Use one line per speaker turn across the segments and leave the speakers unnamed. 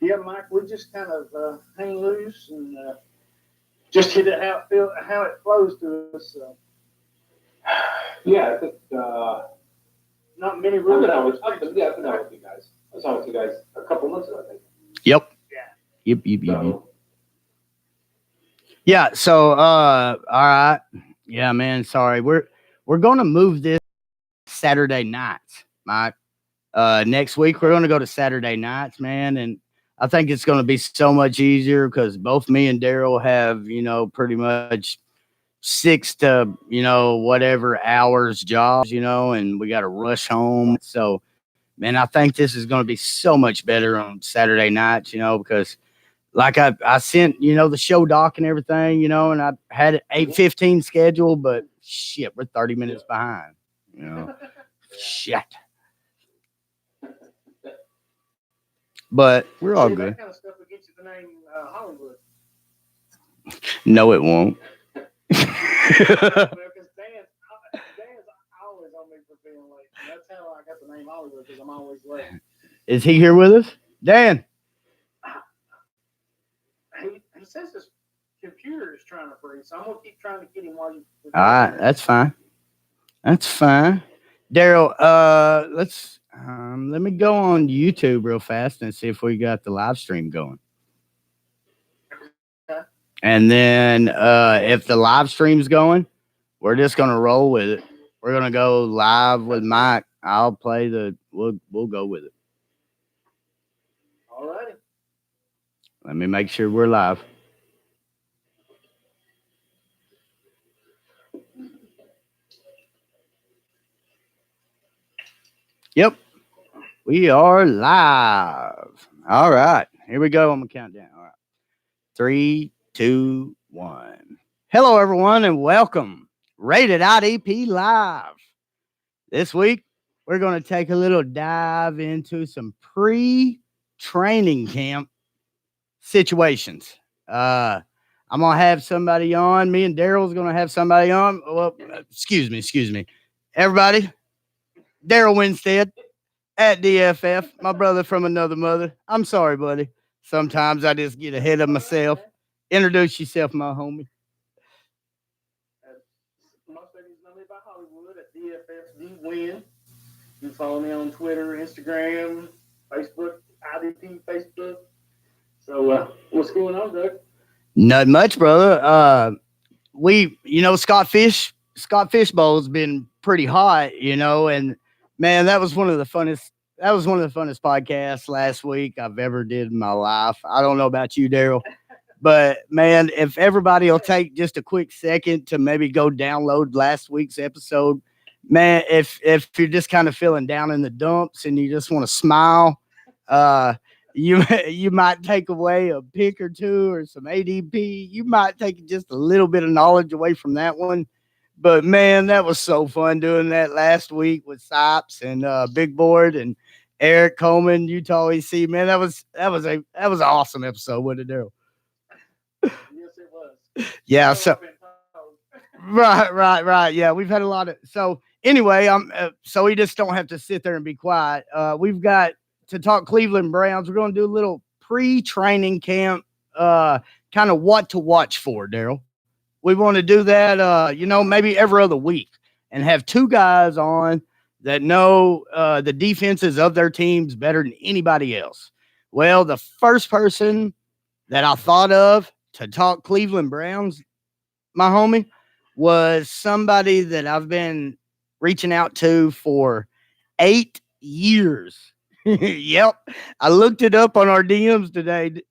Yeah, Mike, we just kind of hang loose and just hit it how it flows to us.
Yeah, I think
Not many rules.
I've been out with you guys. I was out with you guys a couple months ago, I think.
Yep.
Yeah.
Yep. Yeah. So, all right. Yeah, man. Sorry, we're gonna move this Saturday nights, Mike. Next week we're gonna go to Saturday nights, man, and I think it's gonna be so much easier because both me and Daryl have, pretty much 6 to whatever hours jobs, and we got to rush home. So, man, I think this is gonna be so much better on Saturday nights, because like I sent, the show doc and everything, and I had it 8:15 scheduled, but shit, we're 30 minutes behind. Shit. But we're all good.
That kind of stuff will get you the name Hollywood.
No, it won't.
Because Dan's always on me for being late. That's how I got the name Hollywood, because I'm always late.
Is he here with us? Dan.
He says his computer is trying to freeze, so I'm going to keep trying to get him while you...
All right, that's fine. That's fine. Daryl, let me go on YouTube real fast and see if we got the live stream going.
Okay.
And then if the live stream's going, we're just gonna roll with it. We're gonna go live with Mike. I'll play we'll go with it.
All righty.
Let me make sure we're live. Yep. We are live. All right. Here we go on the countdown. All right. 3, 2, 1. Hello, everyone, and welcome. Rated IDP Live. This week, we're going to take a little dive into some pre-training camp situations. I'm going to have somebody on. Me and Daryl's going to have somebody on. Well, excuse me. Everybody, Daryl Winstead at DFF, my brother from another mother. I'm sorry, buddy. Sometimes I just get ahead of myself. Introduce yourself, my homie.
Most of you know me by Hollywood at DFFDWin. You can follow me on Twitter, Instagram, Facebook, IDP Facebook. So, what's going on, Doug?
Not much, brother. Scott Fishbowl's been pretty hot, and man, that was one of the funnest podcasts last week I've ever did in my life. I don't know about you, Daryl, but man, if everybody will take just a quick second to maybe go download last week's episode, man, if you're just kind of feeling down in the dumps and you just want to smile, you might take away a pick or two or some ADP. You might take just a little bit of knowledge away from that one. But man, that was so fun doing that last week with Sipes and Big Board and Eric Coleman, Utah EC. Man, that was an awesome episode, wasn't it, Daryl?
Yes, it was.
Yeah. So right. Yeah, we've had a lot of. So anyway, so we just don't have to sit there and be quiet. We've got to talk Cleveland Browns. We're going to do a little pre-training camp, kind of what to watch for, Daryl. We want to do that, maybe every other week and have two guys on that know the defenses of their teams better than anybody else. Well, the first person that I thought of to talk Cleveland Browns, my homie, was somebody that I've been reaching out to for 8 years. Yep. I looked it up on our DMs today.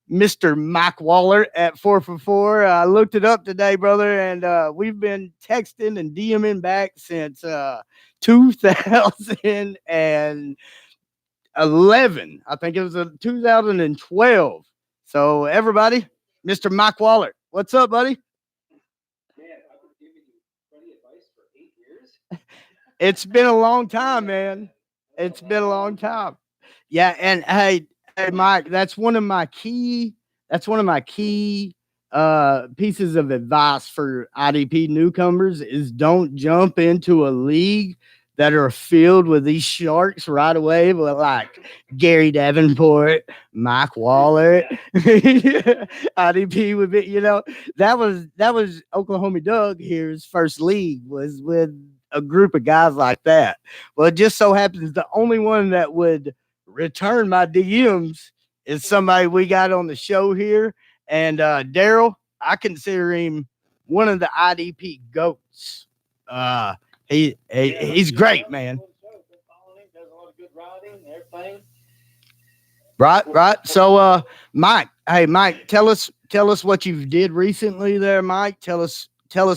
Mr. Mike Waller at 4for4. I looked it up today, brother, and we've been texting and DMing back since 2011. I think it was 2012. So everybody, Mr. Mike Waller, what's up, buddy?
Man, I've been giving you plenty of advice for 8 years.
It's been a long time, man. It's been a long time. Yeah, and hey, Mike, that's one of my key pieces of advice for IDP newcomers is don't jump into a league that are filled with these sharks right away, but like Gary Davenport, Mike Waller, IDP would be, that was Oklahoma Doug here's first league was with a group of guys like that. Well, it just so happens the only one that would return my DMs is somebody we got on the show here. And Daryl, I consider him one of the IDP goats. He's great, man.
Does a lot of good writing and everything.
Right. So, Mike, hey, Mike, tell us what you did recently there, Mike. Tell us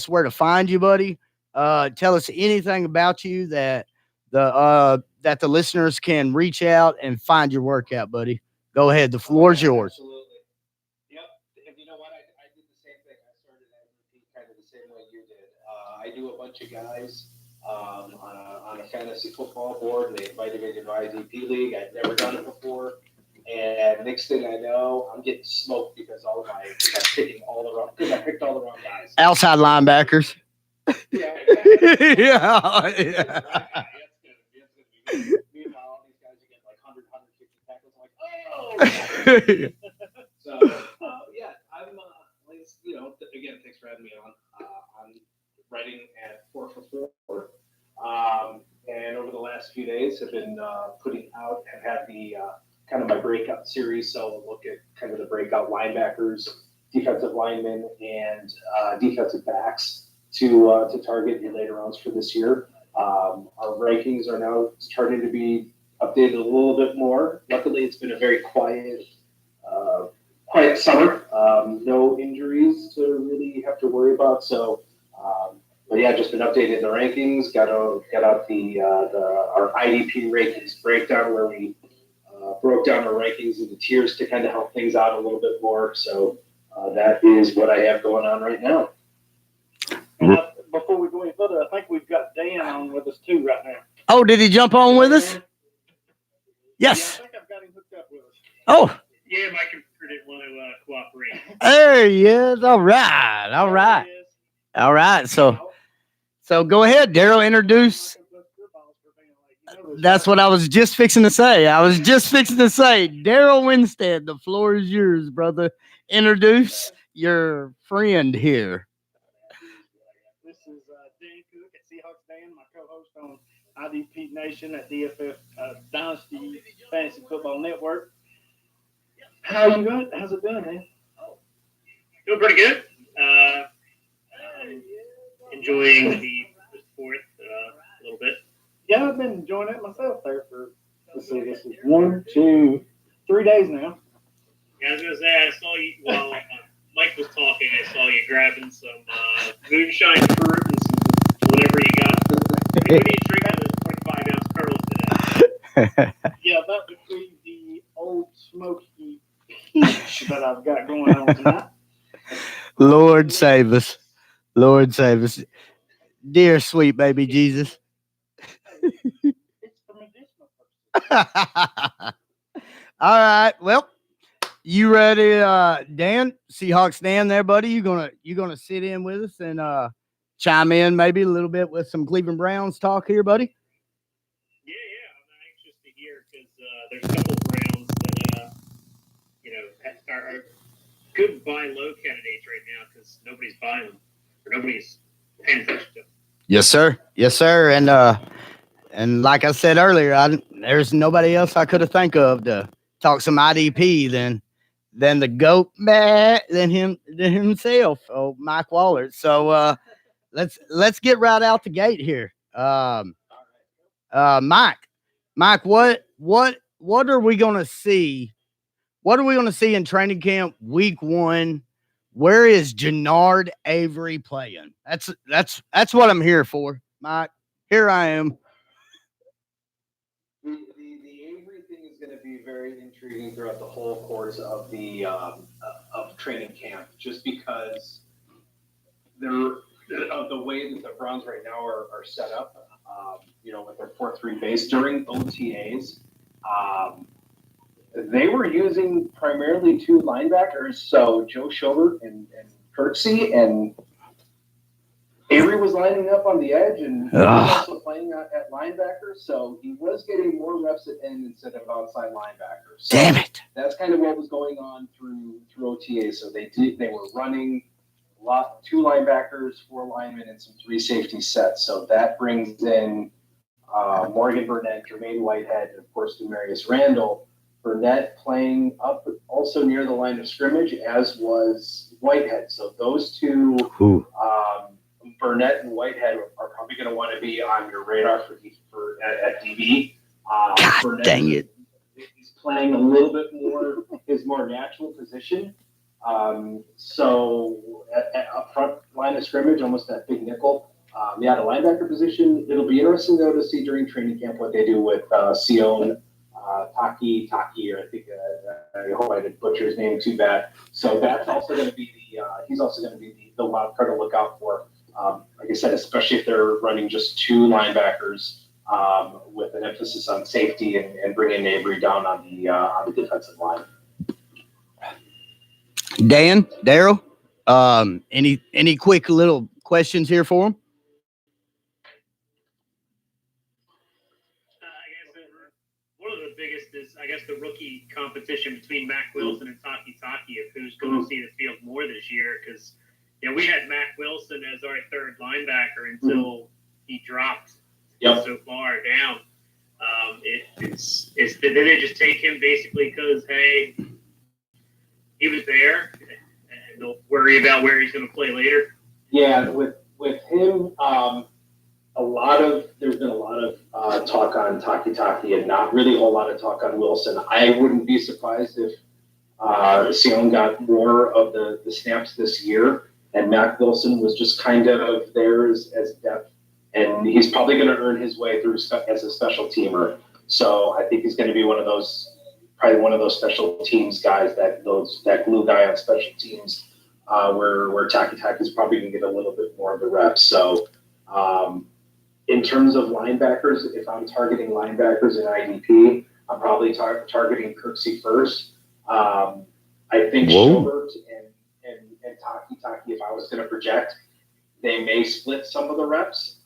where to find you, buddy. Tell us anything about you that the listeners can reach out and find your workout, buddy. Go ahead. The floor's yours.
Absolutely. Yep. And you know what? I did the same thing. I started IDP kind of the same way you did. I do a bunch of guys on a fantasy football board. They invited me to the IDP league. I'd never done it before. And next thing I know, I'm getting smoked because I picked all the wrong guys.
Outside linebackers.
Yeah.
Yeah.
Meanwhile, all these guys are getting like 100, 150 tackles. I'm like, oh! So, yeah, I'm, again, thanks for having me on. I'm writing at 4 for 4. And over the last few days, have been putting out and have the kind of my breakout series. So we'll look at kind of the breakout linebackers, defensive linemen, and defensive backs to target in later rounds for this year. Our rankings are now starting to be updated a little bit more. Luckily, it's been a very quiet summer. No injuries to really have to worry about. So, but yeah, just been updating the rankings. Got out our IDP rankings breakdown where we broke down our rankings into tiers to kind of help things out a little bit more. So that is what I have going on right now.
Before we go any further, I think we've got Dan on with us too right now.
Oh, did he jump on with us? Yes.
Yeah, I think I've got him hooked up with us.
Oh.
Yeah, my computer didn't want to cooperate.
There he is. All right. So go ahead, Daryl. Introduce. That's what I was just fixing to say. Daryl Winstead, the floor is yours, brother. Introduce your friend here.
This is Dan Cook at Seahawks Dan, my co-host on IDP Nation at DFF Dynasty Fantasy Football Network. How's it going, man?
Doing pretty good. Enjoying the sport a little bit.
Yeah, I've been enjoying it myself there for, this is 1, 2, 3 days now.
Yeah, I was going to say, I saw you, while Mike was talking, I saw you grabbing some moonshine fruit and some whatever you got. What do you drink out of 25-ounce curls today?
Yeah, that would be the old smoky peach that I've got going on tonight.
Lord save us. Dear sweet baby Jesus.
It's for medicinal purposes.
All right. Well, you ready, Dan? Seahawks Dan there, buddy. You gonna sit in with us and chime in maybe a little bit with some Cleveland Browns talk here, buddy?
Yeah. I'm anxious to hear because there's a couple of Browns that are good buy low candidates right now because nobody's buying them or nobody's paying attention to them.
Yes, sir. And like I said earlier, there's nobody else I could have think of to talk some IDP than the GOAT, than himself, Mike Waller. So let's get right out the gate here. Mike, what are we gonna see? What are we gonna see in training camp week 1? Where is Jannard Avery playing? That's what I'm here for, Mike. Here I am.
The Avery thing is going to be very intriguing throughout the whole course of the of training camp, just because of the way that the Browns right now are set up. With their 4-3 base during OTAs. They were using primarily 2 linebackers, so Joe Schobert and Kirksey, and Avery was lining up on the edge, and he was also playing at linebacker, so he was getting more reps at end instead of outside linebacker. So
Damn it.
that's kind of what was going on through OTA. So they were running two linebackers, 4 linemen, and some 3 safety sets. So that brings in Morgan Burnett, Jermaine Whitehead, and of course Demarius Randall. Burnett playing up also near the line of scrimmage, as was Whitehead. So those two, Burnett and Whitehead, are probably going to want to be on your radar at DB.
God
Burnett,
dang it.
He's playing a little bit more his more natural position. So at up front line of scrimmage, almost that big nickel. The linebacker position, it'll be interesting though to see during training camp what they do with Sion Taki, or I think I hope I didn't butcher his name too bad. So that's also going to be he's also going to be the wild card to look out for. Like I said, especially if they're running just 2 linebackers with an emphasis on safety and bringing Avery down on the defensive line.
Dan, Daryl, any quick little questions here for him?
One of the biggest is, I guess, the rookie competition between Mac Wilson and Taki of who's going to see the field more this year. Because we had Mac Wilson as our 3rd linebacker until he dropped so far down. Did they just take him basically because hey, he was there and don't worry about where he's going to play later?
Yeah, with him, there's been a lot of talk on Taki and not really a whole lot of talk on Wilson. I wouldn't be surprised if Sion got more of the snaps this year, and Mac Wilson was just kind of there as depth, and he's probably going to earn his way through as a special teamer. So I think he's going to be probably one of those special teams guys that glue guy on special teams, where Taki is probably going to get a little bit more of the reps. So. In terms of linebackers, if I'm targeting linebackers in IDP, I'm probably targeting Kirksey first. I think Schobert and Taki, if I was going to project, they may split some of the reps.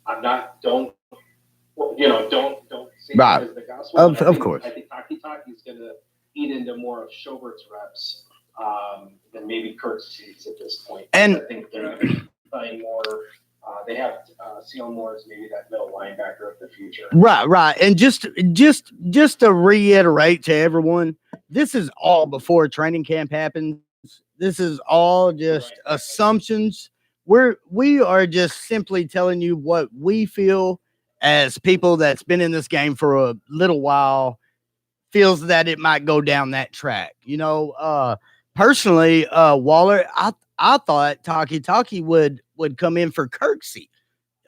Don't say that as the gospel.
Of course.
I think Taki is going to eat into more of Schobert's reps than maybe Kirksey's at this point.
And
I think they're playing more. They have Sion Moore as maybe that middle linebacker of the future.
Right. And just to reiterate to everyone, this is all before training camp happens. This is all just assumptions. We are just simply telling you what we feel as people that's been in this game for a little while feels that it might go down that track. Personally, Waller, I thought Taki would come in for Kirksey.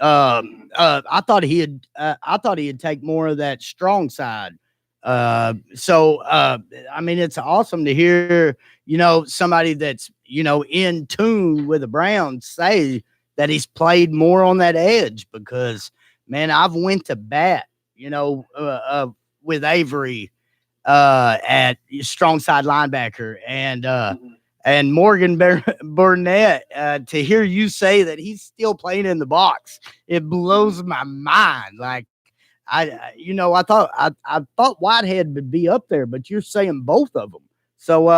I thought he'd take more of that strong side. I mean, it's awesome to hear, somebody that's, in tune with the Browns say that he's played more on that edge, because man, I've went to bat, with Avery, at strong side linebacker and Morgan Burnett, to hear you say that he's still playing in the box, it blows my mind. Like I thought Whitehead would be up there, but you're saying both of them. So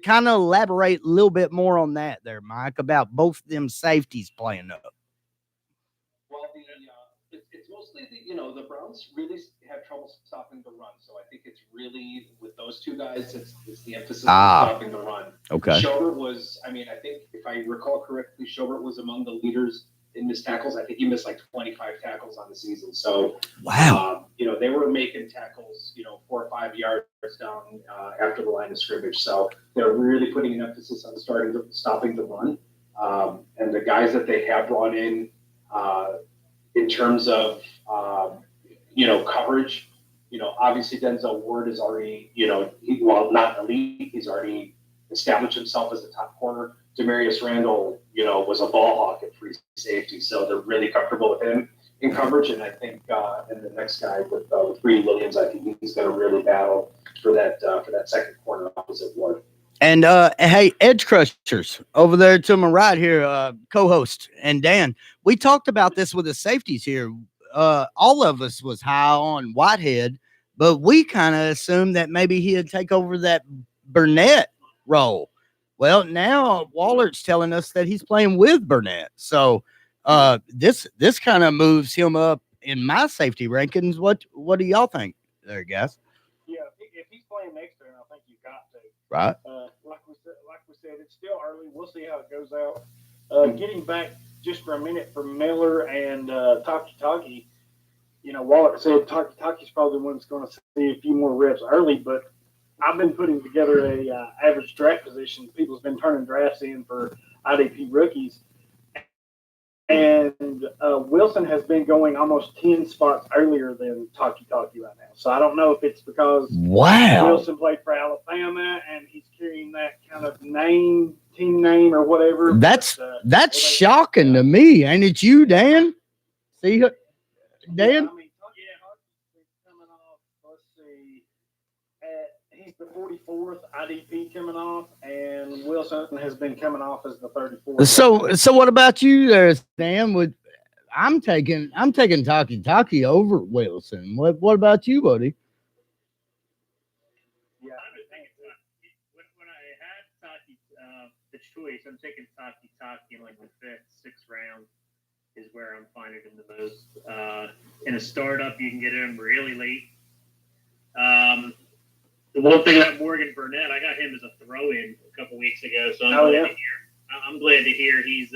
kind of elaborate a little bit more on that there, Mike, about both them safeties playing up.
Well, it's mostly the Browns really have trouble stopping the run. So I think it's really with those two guys, it's the emphasis on stopping the run.
Okay.
Schobert was, I think if I recall correctly, Schobert was among the leaders in missed tackles. I think he missed like 25 tackles on the season. So
wow.
They were making tackles, 4 or 5 yards down after the line of scrimmage. So they're really putting an emphasis on stopping the run. And the guys that they have brought in terms of coverage, obviously Denzel Ward is already, while not elite, he's already established himself as a top corner. Demarius Randall, was a ball hawk at free safety, so they're really comfortable with him in coverage. And I think, and the next guy with Greedy Williams, I think he's going to really battle for that second corner opposite Ward.
And hey, Edge Crushers over there to my right here, co-host and Dan. We talked about this with the safeties here. all of us was high on Whitehead, but we kind of assumed that maybe he'd take over that Burnett role. Well, now Wallert's telling us that he's playing with Burnett. So this kind of moves him up in my safety rankings. What do y'all think there, guys?
Yeah, if he's playing next turn, I think you've got to.
Right.
Like we said, it's still early. We'll see how it goes out. Getting back just for a minute from Miller and Taki, Wallert said Taki's probably the one that's going to see a few more reps early, but I've been putting together a average draft position. People's been turning drafts in for IDP rookies, and Wilson has been going almost 10 spots earlier than Taki right now. So I don't know if it's because Wilson played for Alabama and he's carrying that kind of team name or whatever.
That's shocking to me, ain't it? You, Dan? See, Dan?
Yeah, I mean, Taki's coming off. Let's see. He's the 44th IDP coming off, and Wilson has been coming off as the 34th.
So what about you there, Stan? I'm taking Taki over Wilson. What about you, buddy?
Yeah,
when I had Taki, the choice, I'm taking Taki like the 5th, 6th round is where I'm finding him the most. In a startup, you can get him really late. The one thing about Morgan Burnett, I got him as a throw-in a couple weeks ago, so I'm glad to hear he's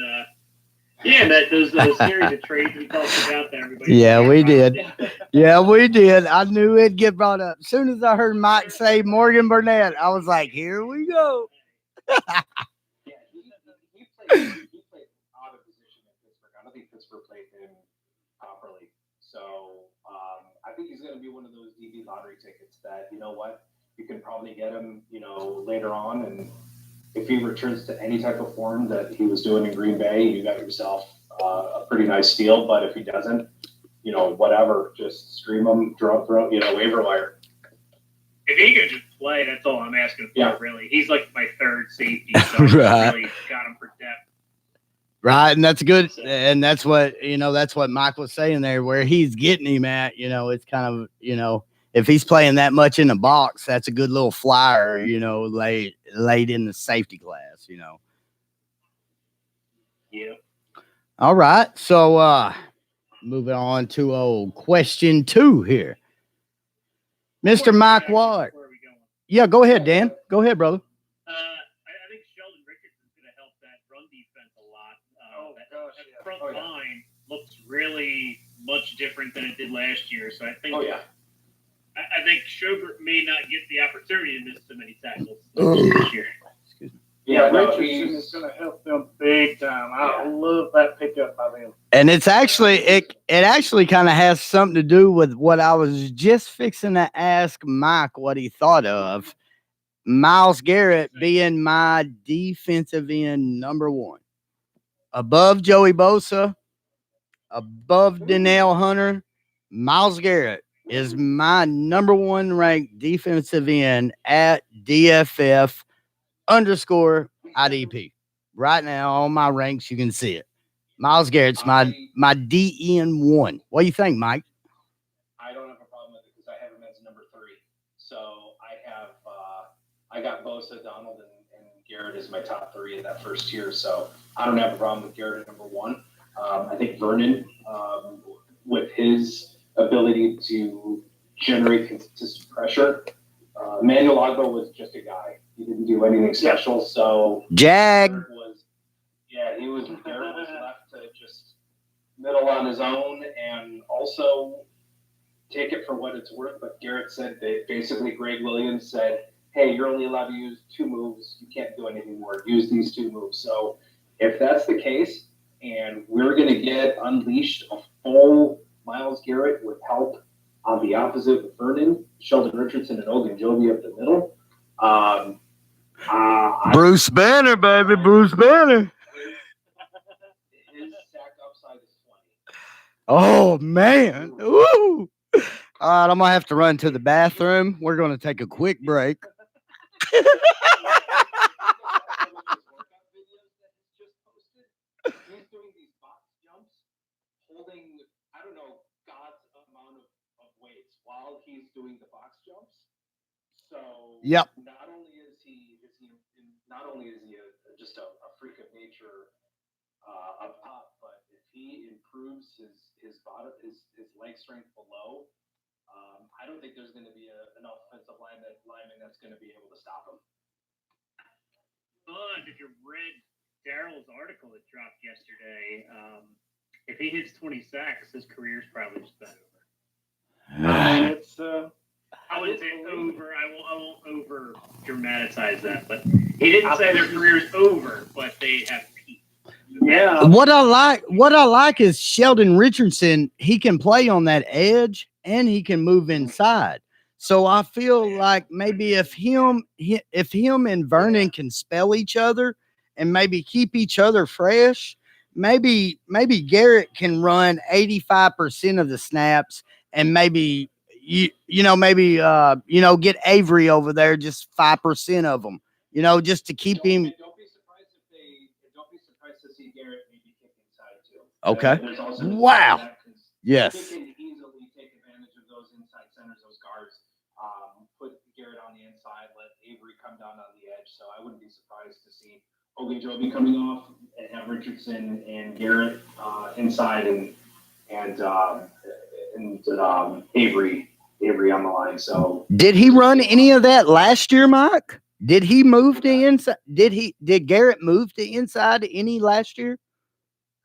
those series of trades we talked about that everybody.
Yeah, we did. Yeah, we did. I knew it'd get brought up. As soon as I heard Mike say Morgan Burnett, I was like, here we go.
Yeah, he played out of position at Pittsburgh. I don't think Pittsburgh played him properly. So I think he's going to be one of those DB lottery tickets that, you know what, you can probably get him, later on. And if he returns to any type of form that he was doing in Green Bay, you got yourself a pretty nice steal. But if he doesn't, whatever, just stream him, waiver wire.
If he could just play, that's all I'm asking for, really. He's like my 3rd safety, so
Right.
really got him for depth.
Right, and that's good. And that's what Mike was saying there, where he's getting him at. It's kind of, if he's playing that much in the box, that's a good little flyer, laid in the safety class,
Yeah.
All right. So moving on to question 2 here. Mr. Mike Ward.
Where are we going?
Yeah, go ahead, Dan. Go ahead, brother.
I think Sheldon Richardson's going to help that run defense a lot. That front line looks really much different than it did last year. So I think I think Schobert may not get the opportunity to miss so many tackles this year.
Excuse me.
Yeah, Richardson is going to help them big time. I love that pickup by them.
And it's actually it actually kind of has something to do with what I was just fixing to ask Mike what he thought of Myles Garrett being my defensive end number 1, above Joey Bosa, above Danielle Hunter. Myles Garrett is my number 1 ranked defensive end at DFF _ IDP. Right now on my ranks, you can see it. Myles Garrett's my DN1. What do you think, Mike?
I don't have a problem with it because I have him as number 3. So I got Bosa, Donald, and Garrett as my top 3 in that first tier. So I don't have a problem with Garrett at number 1. I think Vernon, with his ability to generate consistent pressure, Emmanuel Ogbo was just a guy. He didn't do anything special. So
Jag.
Garrett was left to just middle on his own and also take it for what it's worth. But Garrett said that basically Greg Williams said, hey, you're only allowed to use 2 moves. You can't do anything more. Use these 2 moves. So if that's the case, and we're going to get unleashed a full Myles Garrett with help on the opposite with Vernon, Sheldon Richardson, and Ogunjobi up the middle.
Bruce Banner, baby. Bruce Banner.
His sack upside is 20.
Oh, man. Ooh. All right, I'm going to have to run to the bathroom. We're going to take a quick break.
He's doing these box jumps, holding, I don't know, while he's doing the box jumps. So
Yep.
not only is he just a freak of nature up top, but if he improves his bottom his leg strength below, I don't think there's going to be an offensive lineman that's going to be able to stop him.
If you read Daryl's article that dropped yesterday, if he hits 20 sacks, his career's probably just about over.
It's
I wouldn't say over. I won't over dramatize that, but he didn't say their career's over, but they have peaked.
yeah.
What I like is Sheldon Richardson. He can play on that edge and he can move inside. So I feel like maybe if him and Vernon can spell each other and maybe keep each other fresh, maybe Garrett can run 85% of the snaps and maybe get Avery over there just 5% of them, just to keep him.
Don't be surprised to see Garrett maybe kick inside too.
Okay.
There's also
Wow.
Yes.
Yes.
He can easily take advantage of those inside centers, those guards. Put Garrett on the inside, let Avery come down on the edge. So I wouldn't be surprised to see Ogunjobi coming off and have Richardson and Garrett inside and Avery on the line. So
Did he run any of that last year, Mike? Did he move to inside? Did Garrett move to inside any last year?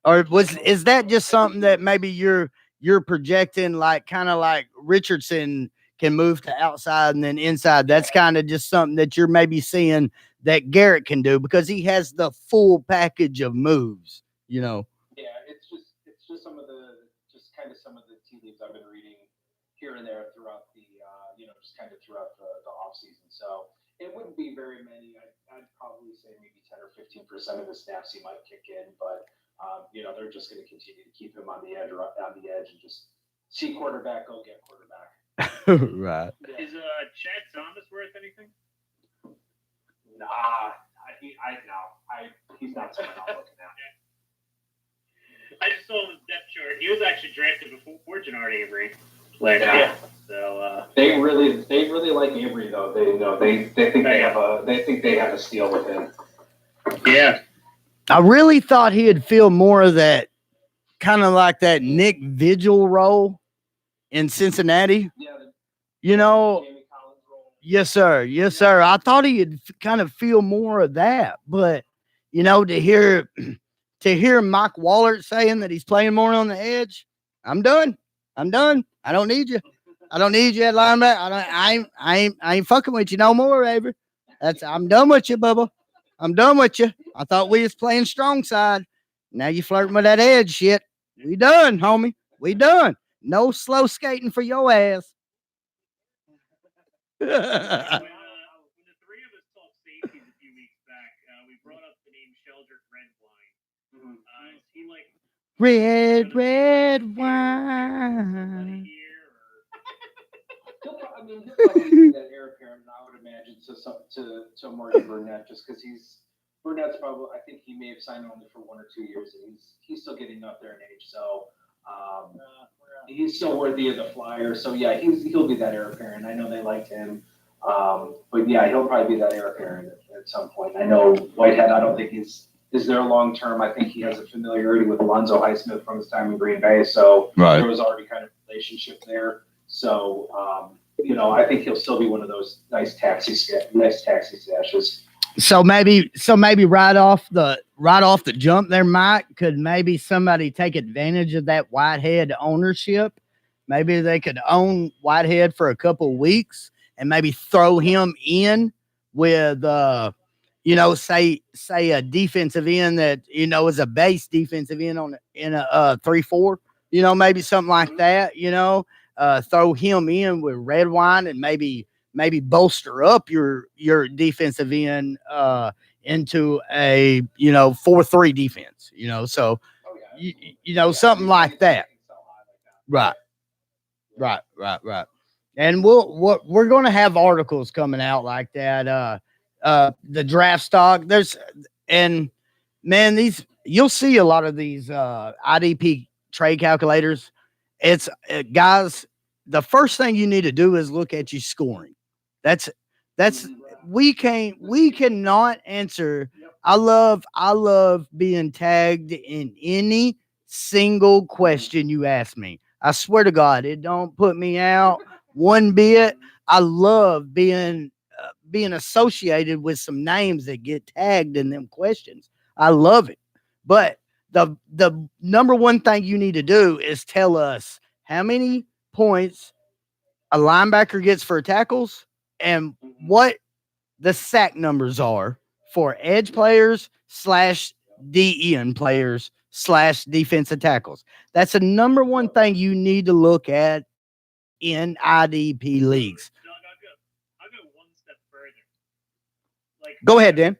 Or is that just something that maybe you're projecting, like kind of like Richardson can move to outside and then inside? That's kind of just something that you're maybe seeing that Garrett can do because he has the full package of moves,
Yeah, it's just some of the tea leaves I've been reading here and there throughout the just kind of throughout the off season. So it wouldn't be very many. I'd probably say maybe 10 or 15% of the snaps he might kick in, but they're just going to continue to keep him on the edge and just see quarterback, go get quarterback.
Right.
Is Chad Thomas worth anything?
Nah, he's not someone I'm looking at.
I just saw his depth chart. He was actually drafted before Jannard Avery last year. So
they really like Avery though. They think they have a steal with him.
yeah.
I really thought he'd feel more of that kind of like that Nick Vigil role in Cincinnati.
Yeah.
Jamie
Collins role.
Yes, sir. Yes, sir. I thought he'd kind of feel more of that, but to hear Mike Wallert saying that he's playing more on the edge, I'm done. I don't need you. I don't need you at linebacker. I ain't fucking with you no more, Avery. I'm done with you, Bubba. I'm done with you. I thought we was playing strong side. Now you flirting with that edge shit. We done, homie. We done. No slow skating for your ass.
When the three of us talked safeties a few weeks back, we brought up the name Sheldon Redwine. Is he like
red wine?
He'll probably be that heir apparent, I would imagine, to Morgan Burnett, just because Burnett's probably, I think he may have signed only for 1 or 2 years, and he's still getting up there in age, so he's still worthy of the flyer. So yeah, he'll be that heir apparent. I know they liked him, but yeah, he'll probably be that heir apparent at some point. I know Whitehead, I don't think is there long term. I think he has a familiarity with Alonzo Highsmith from his time in Green Bay, so there was already kind of a relationship there. So, I think he'll still be one of those nice taxi stashes.
So maybe right off the jump there, Mike, could maybe somebody take advantage of that Whitehead ownership? Maybe they could own Whitehead for a couple of weeks and maybe throw him in with, say a defensive end that, is a base defensive end in a 3-4, maybe something like that, throw him in with Redwine and maybe bolster up your defensive end into a 4-3 defense, so something like that. Right. And we're going to have articles coming out like that. The draft stock, you'll see a lot of these IDP trade calculators. It's guys the first thing you need to do is look at your scoring. That's we cannot answer. I love being tagged in any single question you ask me. I swear to God, it don't put me out one bit. I love being associated with some names that get tagged in them questions. I love it. But the number one thing you need to do is tell us how many points a linebacker gets for tackles and what the sack numbers are for edge players / DEN players / defensive tackles. That's the number one thing you need to look at in IDP leagues.
Doug, I'll go one step further. Like,
Go ahead, Dan.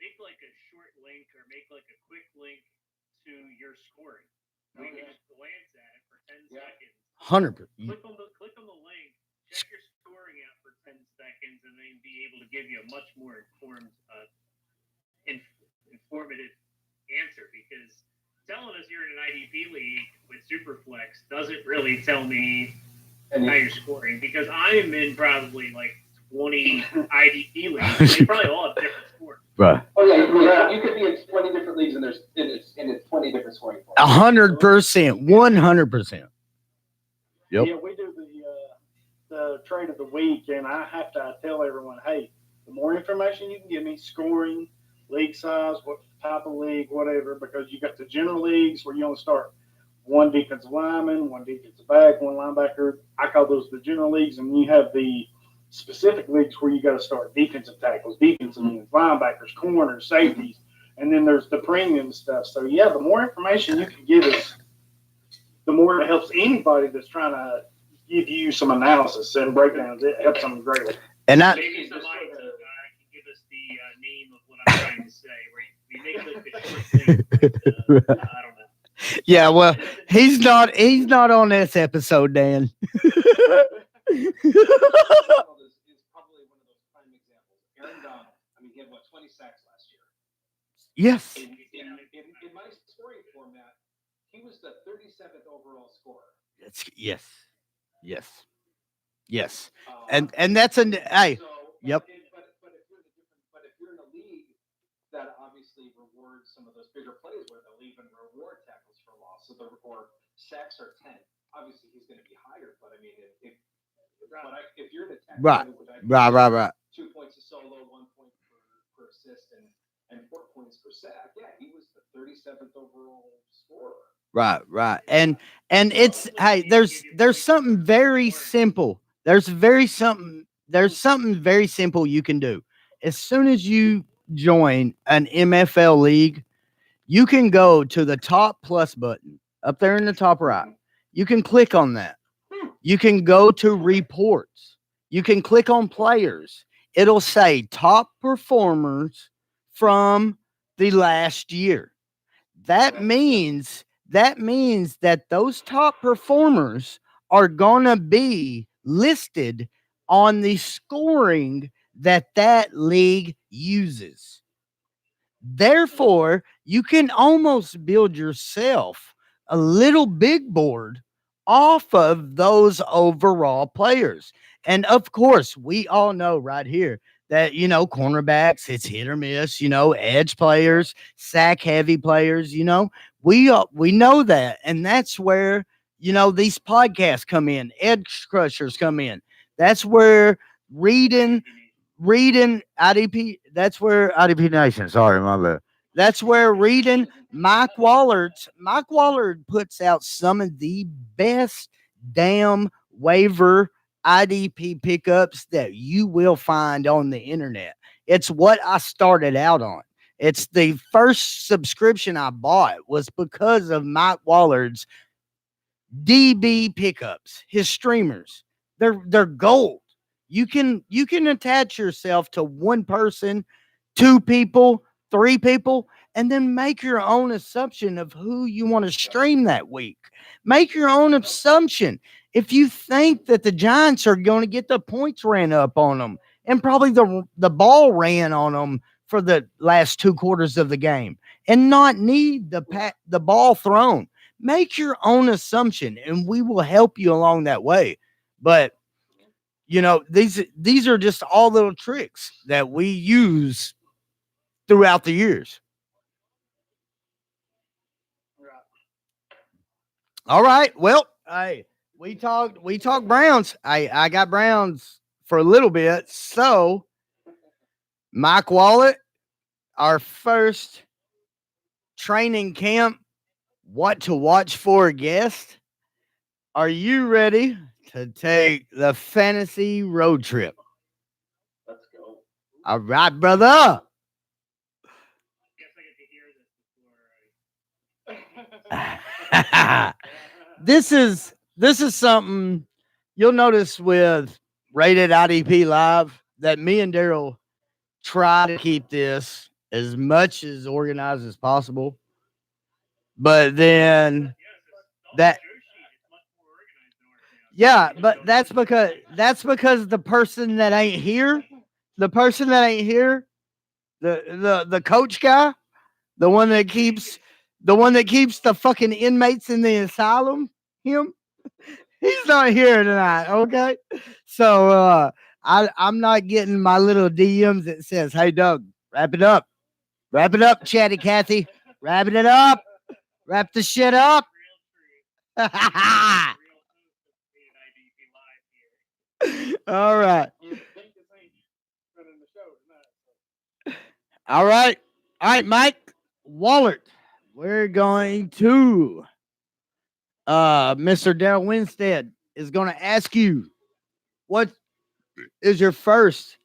Make like a short link or make like a quick link to your scoring. You can just glance at it for 10 seconds.
100%.
Click on the link, check your scoring out for 10 seconds, and then be able to give you a much more informative answer. Because telling us you're in an IDP league with Superflex doesn't really tell me how you're scoring, because I'm in probably like 20 IDP leagues. They probably all have different scores.
Right.
Oh yeah, you could be in 20 different leagues, and it's 20 different scoring points.
100%. 100%. Yep.
Yeah, we do the trade of the week, and I have to tell everyone, hey, the more information you can give me, scoring, league size, what type of league, whatever, because you got the general leagues where you only start one defensive lineman, one defensive back, one linebacker. I call those the general leagues, and you have the specific leagues where you got to start defensive tackles, defensive ends, linebackers, corners, safeties, and then there's the premium stuff. So yeah, the more information you can give us, the more it helps anybody that's trying to give you some analysis and breakdowns. It helps them greatly.
And
Maybe somebody can give us the name of what I'm trying to say. We make like a short thing. I don't know.
yeah, well, he's not on this episode, Dan.
Is probably one of those prime examples. Aaron Donald. I mean, he had 20 sacks last year.
Yes.
In my scoring format, he was the 37th overall scorer.
Yes. And that's hey.
So,
Yep.
But if you're in a league that obviously rewards some of those bigger plays, where they'll even reward tackles for loss, or sacks are 10. Obviously, he's going to be higher. But I mean, if you're in a tackle,
Right.
2 points a solo, 1 point per assist, and 4 points per sack. Yeah, he was the 37th overall scorer.
Right. And it's hey, there's something very simple. There's something very simple you can do. As soon as you join an MFL league, you can go to the top plus button up there in the top right. You can click on that. You can go to reports. You can click on players. It'll say top performers from the last year. That means that those top performers are going to be listed on the scoring that league uses. Therefore, you can almost build yourself a little big board off of those overall players. And of course, we all know right here that, cornerbacks, it's hit or miss, edge players, sack heavy players, we know that. And that's where, these podcasts come in, edge crushers come in. That's where reading IDP, that's where IDP Nation, sorry, my bad. That's where reading Mike Wallard puts out some of the best damn waiver IDP pickups that you will find on the internet. It's what I started out on. It's the first subscription I bought was because of Mike Wallard's DB pickups, his streamers. They're gold. You can attach yourself to one person, 2 people, 3 people, and then make your own assumption of who you want to stream that week. Make your own assumption. If you think that the Giants are going to get the points ran up on them and probably the ball ran on them for the last 2 quarters of the game and not need the ball thrown, Make your own assumption, and we will help you along that way. But these are just all little tricks that we use throughout the years. All right. Well, hey, we talked Browns. I got Browns for a little bit. So Mike Wallet, our first training camp, what to watch for guest. Are you ready to take the fantasy road trip?
Let's go.
All right, brother.
Guess I get to hear this before
This is something you'll notice with Rated IDP Live that me and Daryl try to keep this as much as organized as possible. But then that yeah, but that's because the person that ain't here, the coach guy, the one that keeps the fucking inmates in the asylum, him, he's not here tonight, okay? So I'm not getting my little DMs that says, "Hey Doug, wrap it up, Chatty Cathy, wrap it up, wrap the shit up." All right. All right. All right, Mike Wallert. We're going to Mr. Daryl Winstead is going to ask you, what is your first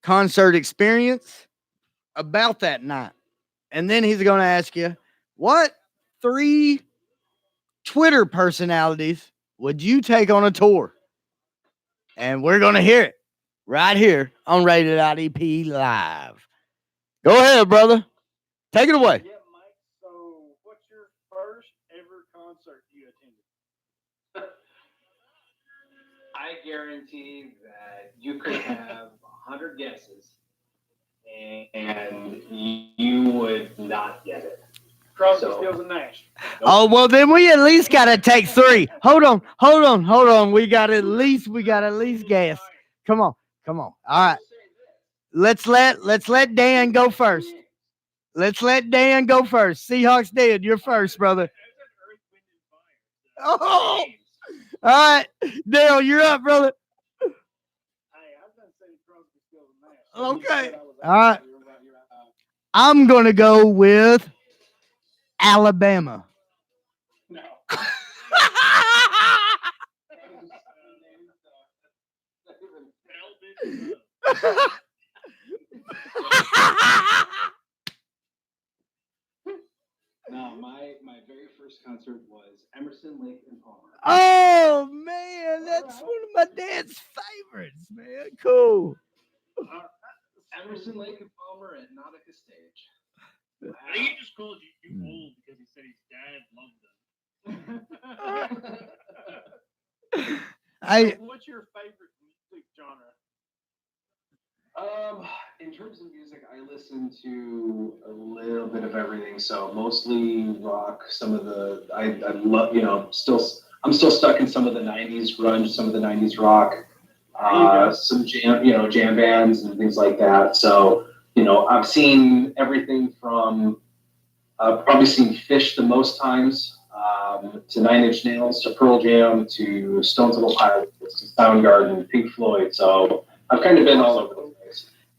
concert experience about that night? And then he's going to ask you, what 3 Twitter personalities would you take on a tour? And we're going to hear it right here on Rated IDP Live. Go ahead, brother. Take it away.
Yeah, Mike. So, what's your first ever concert you attended?
I guarantee that you could have 100 guesses and you would not get it.
Crosby, Stills, and Nash.
Oh, well, then we at least got to take 3. Hold on. We got to at least guess. Come on. All right. Let's let Dan go first. Seahawks dead. You're first, brother. Oh, all right. Dale, you're up, brother. Okay. All right. I'm going to go with Alabama.
No.
No, my very first concert was Emerson, Lake and Palmer.
Oh man, that's one of my dad's favorites, man. Cool.
Emerson, Lake and Palmer at Nautica Stage.
I think he just called you old because he said his dad loved them.
What's your favorite music genre?
In terms of music, I listen to a little bit of everything. So mostly rock. Some of the I love, I'm still stuck in some of the '90s grunge, some of the '90s rock, some jam bands and things like that. So I've seen everything from probably seen Fish the most times, to Nine Inch Nails, to Pearl Jam, to Stone Temple Pilots, to Soundgarden, Pink Floyd. So I've kind of been all over the place.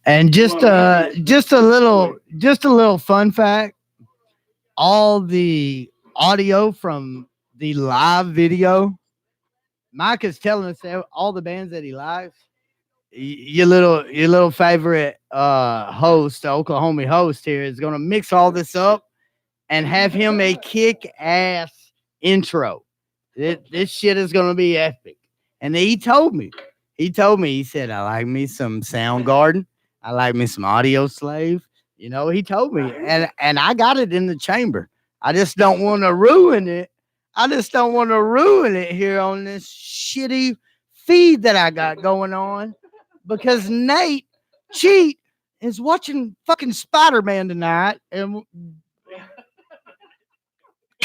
And just a little fun fact: all the audio from the live video, Mike is telling us that all the bands that he likes. Your little favorite host, the Oklahoma host here, is gonna mix all this up and have him a kick-ass intro. This shit is gonna be epic. And he told me, he said, I like me some Soundgarden. I like me some Audio Slave. He told me, and I got it in the chamber. I just don't want to ruin it. Here on this shitty feed that I got going on, because Nate Cheat is watching fucking Spider-Man tonight, and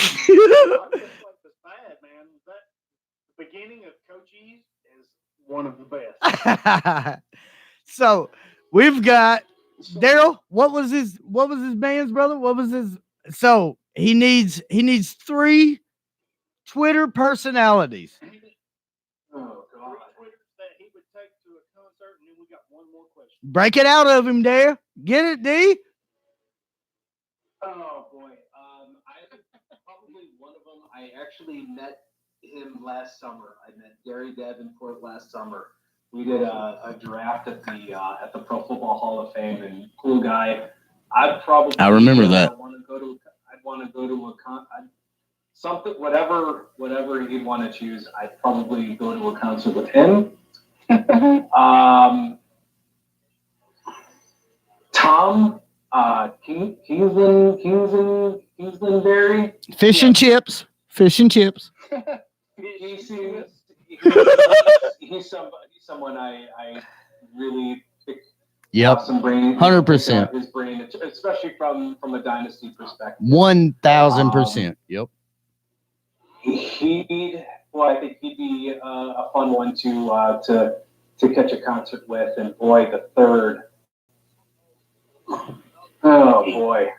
I just like the bad, man. That beginning of Coach E's is one of the best.
So we've got Daryl. What was his band's brother? What was his? So he needs 3 Twitter personalities.
Oh God.
Twitter that he would take to a concert, and then we got one more question.
Break it out of him, Dare. Get it, D?
Oh boy. I probably one of them. I actually met him last summer. I met Gary Davenport last summer. We did a draft at the Pro Football Hall of Fame, and cool guy. I remember that. I'd want to go to something, whatever he'd want to choose. I'd probably go to a concert with him. Tom Kingslandberry.
Fish and chips.
He's someone I really think.
Yep.
Some brain.
100%.
His brain, especially from a dynasty perspective.
1000%. Yep.
I think he'd be a fun one to catch a concert with. And boy, the third. Oh boy.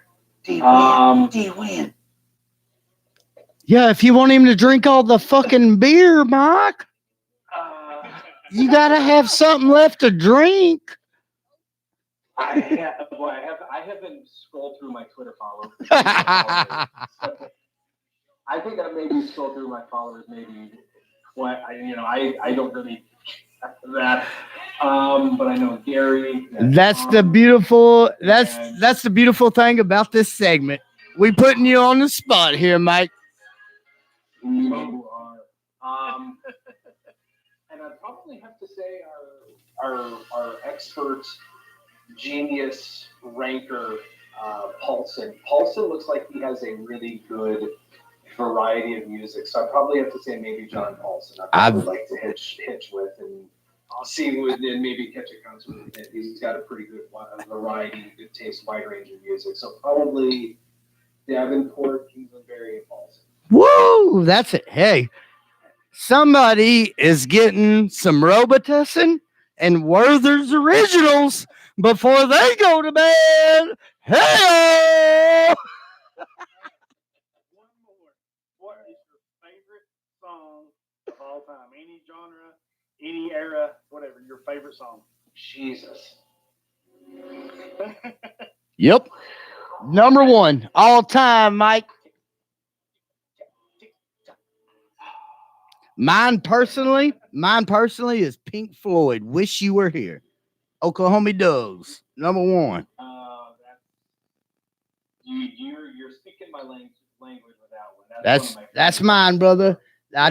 D-Win.
Yeah, if you want him to drink all the fucking beer, Mike, you gotta have something left to drink.
I haven't scrolled through my Twitter followers. I think I maybe scrolled through my followers maybe. I don't really check that. But I know Gary.
That's the beautiful thing about this segment. We putting you on the spot here, Mike.
You are. And I'd probably have to say our expert genius ranker, Paulson. Paulson looks like he has a really good variety of music, so I probably have to say maybe John Paulson. I'd like to hitch with and see and maybe catch a concert with him. He's got a pretty good variety, good taste, wide range of music. So probably Davenport, Kingslandberry, and Paulson.
Woo! That's it. Hey, somebody is getting some Robitussin and Werther's Originals before they go to bed. Hey!
One more. What is your favorite song of all time? Any genre, any era, whatever. Your favorite song?
Jesus.
Yep. Number 1 all time, Mike. Mine personally is Pink Floyd. Wish You Were Here. Oklahoma Dogs. Number 1.
You're speaking my language with that one.
That's mine, brother. I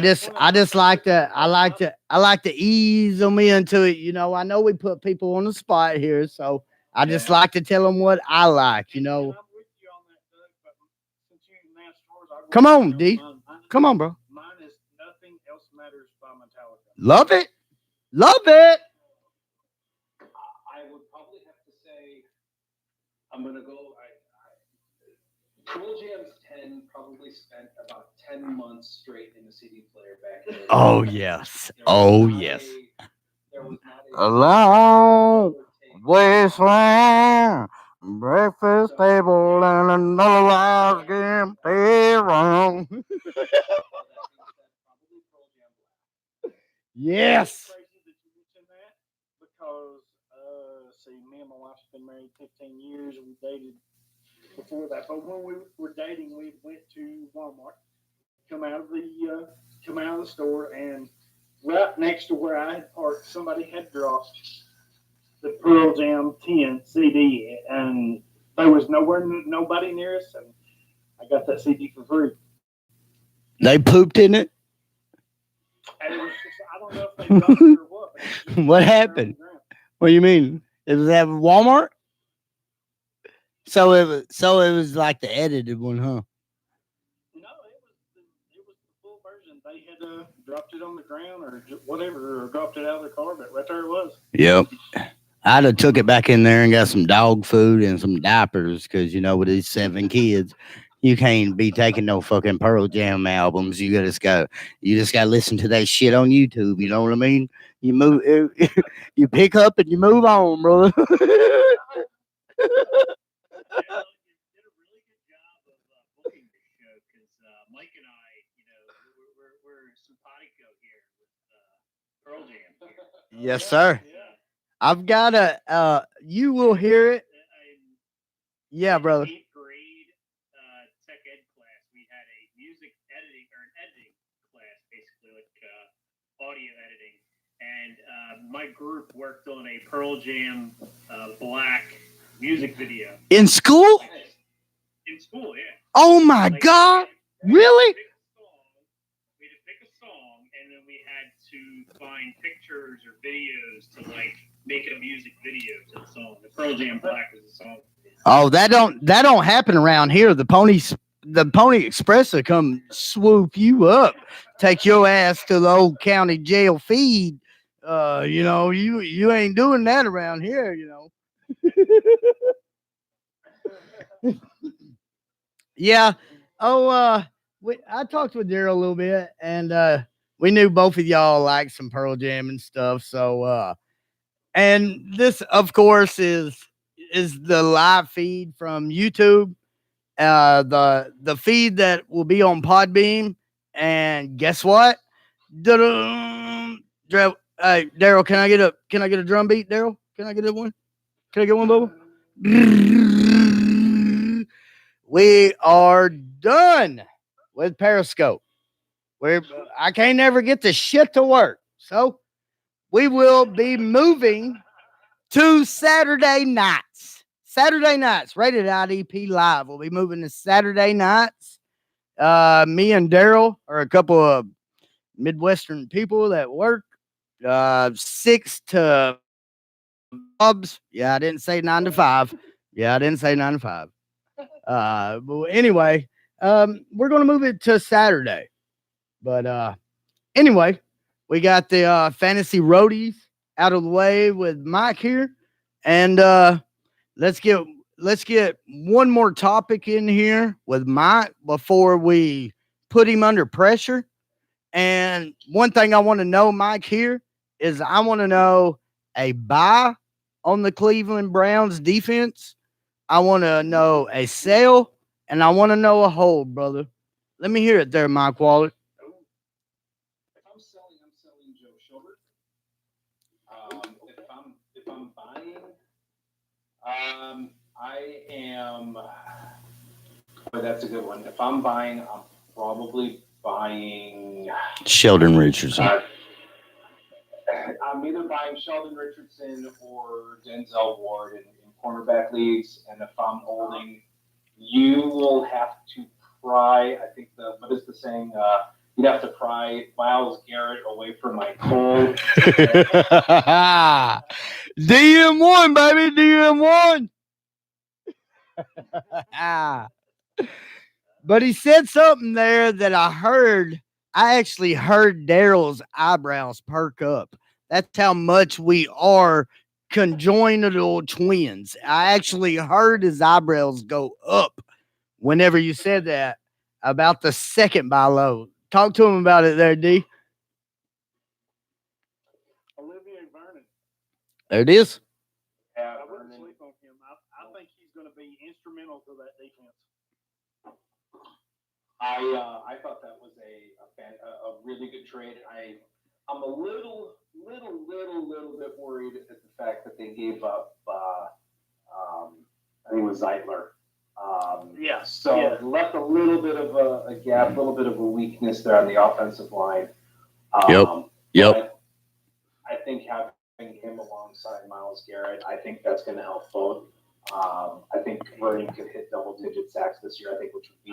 like to ease them into it. You know, I know we put people on the spot here, so I just like to tell them what I like. You know. Come on, D. Come on, bro.
Mine is Nothing Else Matters by Metallica.
Love it.
I would probably have to say I'm gonna go. Pearl Jam's 10 probably spent about 10 months straight in the CD player back then.
Oh yes.
There was not
Alone, wasteland, breakfast table, and another last game wrong. Yes.
Crazy that you mentioned that because, me and my wife's been married 15 years and we dated before that. But when we were dating, we went to Walmart, come out of the store, and right next to where I had parked, somebody had dropped the Pearl Jam 10 CD, and there was nobody near us, and I got that CD for free.
They pooped in it.
And it was just, I don't know if they dropped it or what. But it was just
What happened? What do you mean? It was at Walmart? So it was like the edited one, huh?
No, it was the full version. They had dropped it on the ground or whatever, or dropped it out of the car, but right there it was.
Yep. I'd have took it back in there and got some dog food and some diapers because, you know, with these 7 kids, You can't be taking no fucking Pearl Jam albums. You just got to listen to that shit on YouTube. You know what I mean? You move, you pick up and you move on, brother.
Well, you did a really good job of booking the show because Mike and I, we're simpatico here with Pearl Jam here.
Yes, sir.
Yeah.
I've got you will hear it. Yeah,
In
brother.
8th grade tech ed class, we had a music editing or an editing class, basically like audio editing. And my group worked on a Pearl Jam Black music video
In school?
in school. Yeah.
Oh my
Like,
God.
we
Really?
had to pick a song, and then we had to find pictures or videos to like make it a music video to the song. The Pearl Jam Black was the song.
Oh, that don't happen around here. The Pony Express will come swoop you up, take your ass to the old county jail feed. You ain't doing that around here, Yeah. Oh, I talked with Daryl a little bit, and we knew both of y'all like some Pearl Jam and stuff. So, and this, of course, is the live feed from YouTube. The feed that will be on Podbeam, and guess what? Daryl, can I get a drum beat, Daryl? Can I get one? Can I get one, Bubba? We are done with Periscope. I can't never get the shit to work. So we will be moving to Saturday nights. Saturday nights, rated IDP Live. We'll be moving to Saturday nights. Me and Daryl are a couple of Midwestern people that work 6 to jobs. Yeah, I didn't say 9 to 5. Yeah, I didn't say 9 to 5. But anyway, we're gonna move it to Saturday. But anyway, we got the fantasy roadies out of the way with Mike here, and let's get one more topic in here with Mike before we put him under pressure. And one thing I want to know, Mike, here is I want to know a buy on the Cleveland Browns defense. I want to know a sell, and I want to know a hold, brother. Let me hear it there, Mike Waller.
If I'm selling Joe Schobert. If I'm buying, I am. Boy, that's a good one. If I'm buying, I'm probably buying
Sheldon Richardson.
I'm either buying Sheldon Richardson or Denzel Ward in cornerback leagues, and if I'm holding, you will have to pry. I think what is the saying? You'd have to pry Myles Garrett away from my cold.
DM1, baby, DM1. But he said something there that I heard. I actually heard Daryl's eyebrows perk up. That's how much we are congenital twins. I actually heard his eyebrows go up whenever you said that about the second buy low. Talk to him about it there, D.
Olivier Vernon.
There it is.
I wouldn't sleep on him. I think he's going to be instrumental to that defense.
I thought that was a really good trade. I'm a little bit worried at the fact that they gave up. I think it was Zeitler.
Yes.
So
Yeah.
left a little bit of a gap, a little bit of a weakness there on the offensive line.
Yep.
But I think having him alongside Myles Garrett, I think that's going to help both. I think Vernon could hit double-digit sacks this year. I think, which would be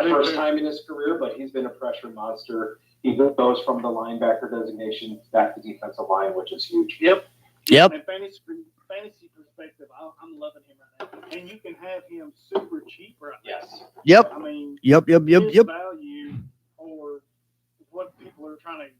the first time in his career, but he's been a pressure monster. He goes from the linebacker designation back to defensive line, which is huge.
Yep.
Yep.
And fantasy perspective, I'm loving him right now. And you can have him super cheap right now.
Yes.
Yep.
I mean,
Yep.
his value or what people are trying to,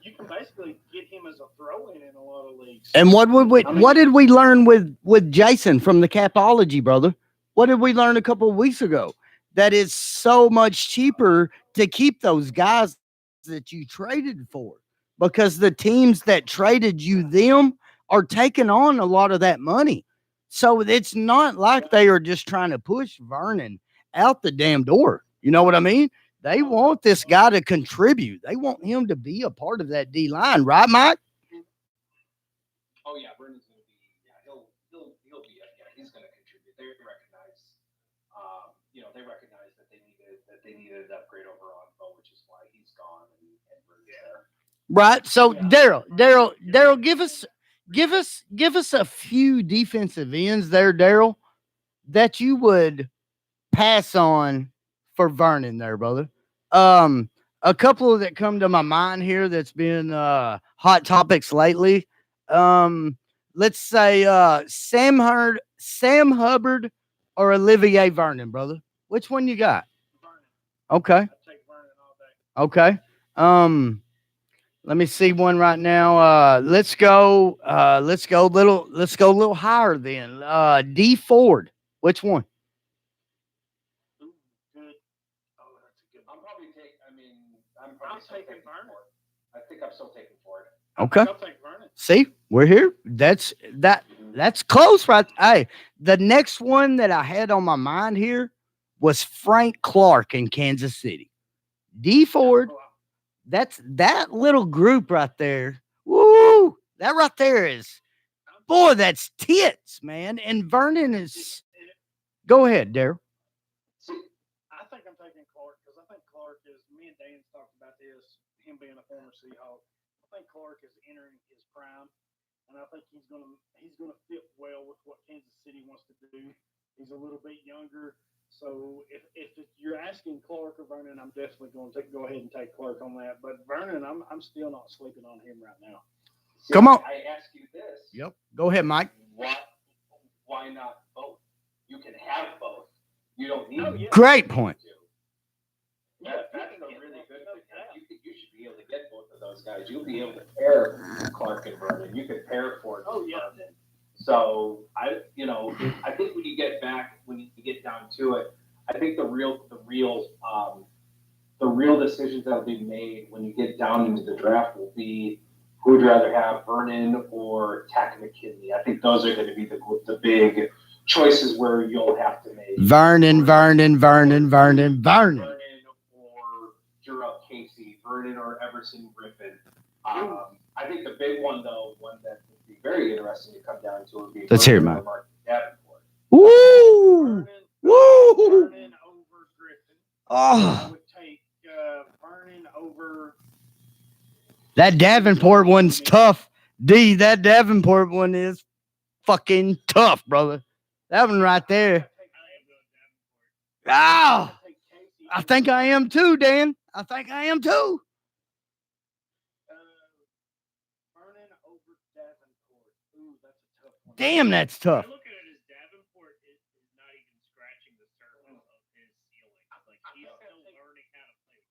you can basically get him as a throw-in in a lot of leagues.
And what did we learn with Jason from the Capology, brother? What did we learn a couple of weeks ago? that it's so much cheaper to keep those guys that you traded for, because the teams that traded you them are taking on a lot of that money. So it's not like they are just trying to push Vernon out the damn door. You know what I mean? They want this guy to contribute. They want him to be a part of that D line, right, Mike?
Oh yeah, Vernon's going to be. Yeah, he'll be. Yeah, he's going to contribute. They recognize, they recognize that they needed an upgrade over on Bo, which is why he's gone and Vernon's there.
Right. So Daryl, give us a few defensive ends there, Daryl, that you would pass on for Vernon there, brother. A couple that come to my mind here that's been hot topics lately. Let's say Sam Hubbard or Olivier Vernon, brother. Which one you got? Okay.
I take Vernon all day.
Okay. Let me see one right now. Let's go a little higher then. D Ford. Which one?
Ooh, good. Oh, that's a good one.
I'm probably still
taking
taking
Vernon.
Ford. I think I'm still taking Ford.
Okay.
I'll take Vernon.
See, we're here. That's close, right? Hey, the next one that I had on my mind here was Frank Clark in Kansas City. D Ford. That's that little group right there. Woo! That right there is, boy, that's tits, man. And Vernon is. Go ahead, Daryl.
I think I'm taking Clark because I think Clark is. Me and Dan talked about this. Him being a former Seahawk, I think Clark is entering his prime, and I think he's gonna fit well with what Kansas City wants to do. He's a little bit younger. So if you're asking Clark or Vernon, I'm definitely going to go ahead and take Clark on that. But Vernon, I'm still not sleeping on him right now.
See,
Come on.
I ask you this.
Yep. Go ahead, Mike.
Why not both? You can have both. You don't need.
Oh, yeah.
Great point.
That's a really good thing. You should be able to get both of those guys. You'll be able to pair Clark and Vernon. You can pair Ford.
Oh, yeah.
Vernon. So I think when you get down to it, I think the real decisions that'll be made when you get down into the draft will be who would you rather have, Vernon or Tack McKinley. I think those are going to be the big choices where you'll have to make
Vernon.
Vernon or Jarrell Casey, Vernon or Everson Griffin. I think the big one though, one that would be very interesting to come down to would be
Let's hear it,
Vernon
Mike.
or Mark Davenport.
Woo! Woo!
Vernon over Griffin. I
Oh,
would take Vernon over.
that Davenport one's tough. D, that Davenport one is fucking tough, brother. That one right there. Oh, I think I am too, Dan. I think I am too.
Vernon over Davenport. Ooh, that's a tough one.
Damn, that's tough.
I look at it as Davenport is not even scratching the surface of his ceiling. Like he's still learning how to play.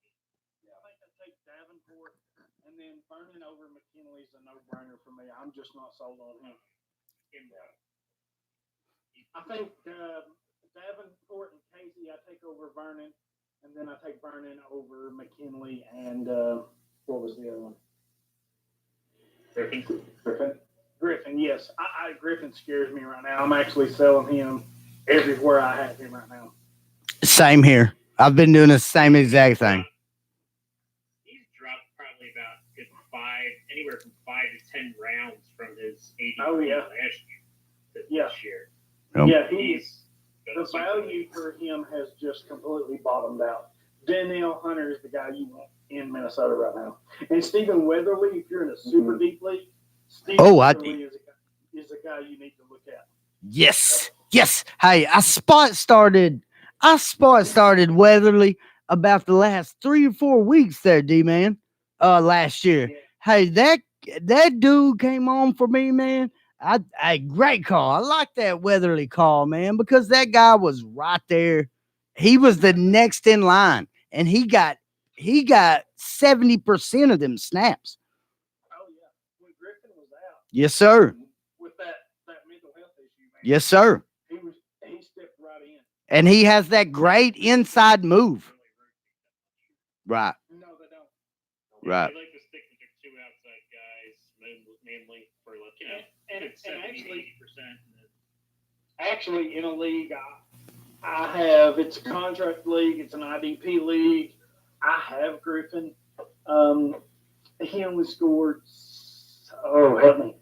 I think I take Davenport, and then Vernon over McKinley's a no-brainer for me. I'm just not sold on him. I think Davenport and Casey I take over Vernon, and then I take Vernon over McKinley and what was the other one? Griffin, yes. Griffin scares me right now. I'm actually selling him everywhere I have him right now.
Same here. I've been doing the same exact thing.
He's dropped probably about anywhere from 5 to 10 rounds from his ADP
Oh, yeah.
last year to
Yeah.
this year.
Yep.
Yeah, the value for him has just completely bottomed out. Danielle Hunter is the guy you want in Minnesota right now. And Stephen Weatherly, if you're in a super deep league, Weatherly is a guy you need to look at.
Yes. Hey, I spot started Weatherly about the last 3 or 4 weeks there, D-man. Last year.
Yeah.
Hey, that dude came on for me, man. Great call. I like that Weatherly call, man, because that guy was right there. He was the next in line, and he got 70% of them snaps.
Oh, yeah. When Griffin was out
Yes, sir.
with that mental health issue, man.
Yes, sir.
He stepped right in.
And he has that great inside move. Right.
No, they don't.
Right.
They like to stick with their two outside guys, mainly for
And
actually, 80%.
Actually, in a league, I have, it's a contract league, it's an IDP league. I have Griffin. He only scored, help me,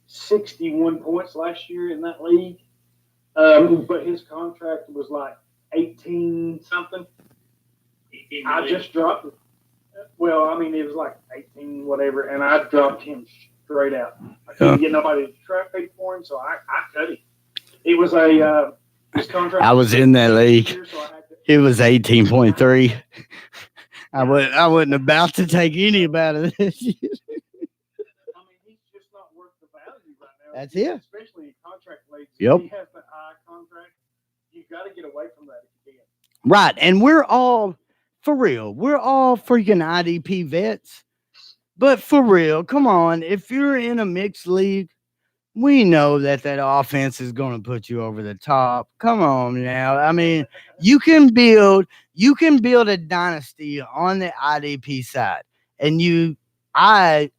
61 points last year in that league. But his contract was like 18 something.
18
I
million.
just dropped it. Well, I mean, it was like 18, whatever, and I dropped him straight out. I couldn't get nobody to trade for him, so I cut him. It was his contract.
I was in that league.
So
It was 18.3. I wasn't about to take any about it.
I mean, he's just not worth the value right now.
That's it.
Especially in contract leagues.
Yep.
If he has the high contract, you've got to get away from that if you can.
Right. And we're all, for real, we're all freaking IDP vets. But for real, come on. If you're in a mixed league, we know that offense is going to put you over the top. Come on now. I mean, you can build a dynasty on the IDP side. And I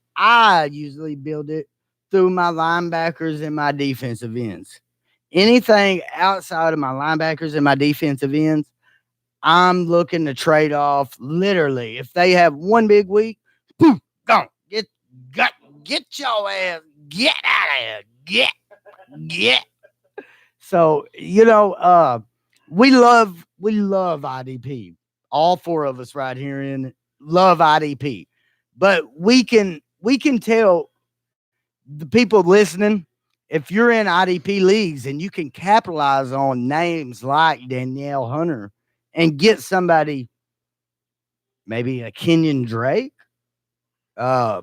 usually build it through my linebackers and my defensive ends. Anything outside of my linebackers and my defensive ends, I'm looking to trade off literally. If they have one big week, boom, gone. Get your ass, get out of here. Get. So, we love IDP. All four of us right here in love IDP. But we can tell the people listening, if you're in IDP leagues and you can capitalize on names like Danielle Hunter and get somebody, maybe a Kenyon Drake, I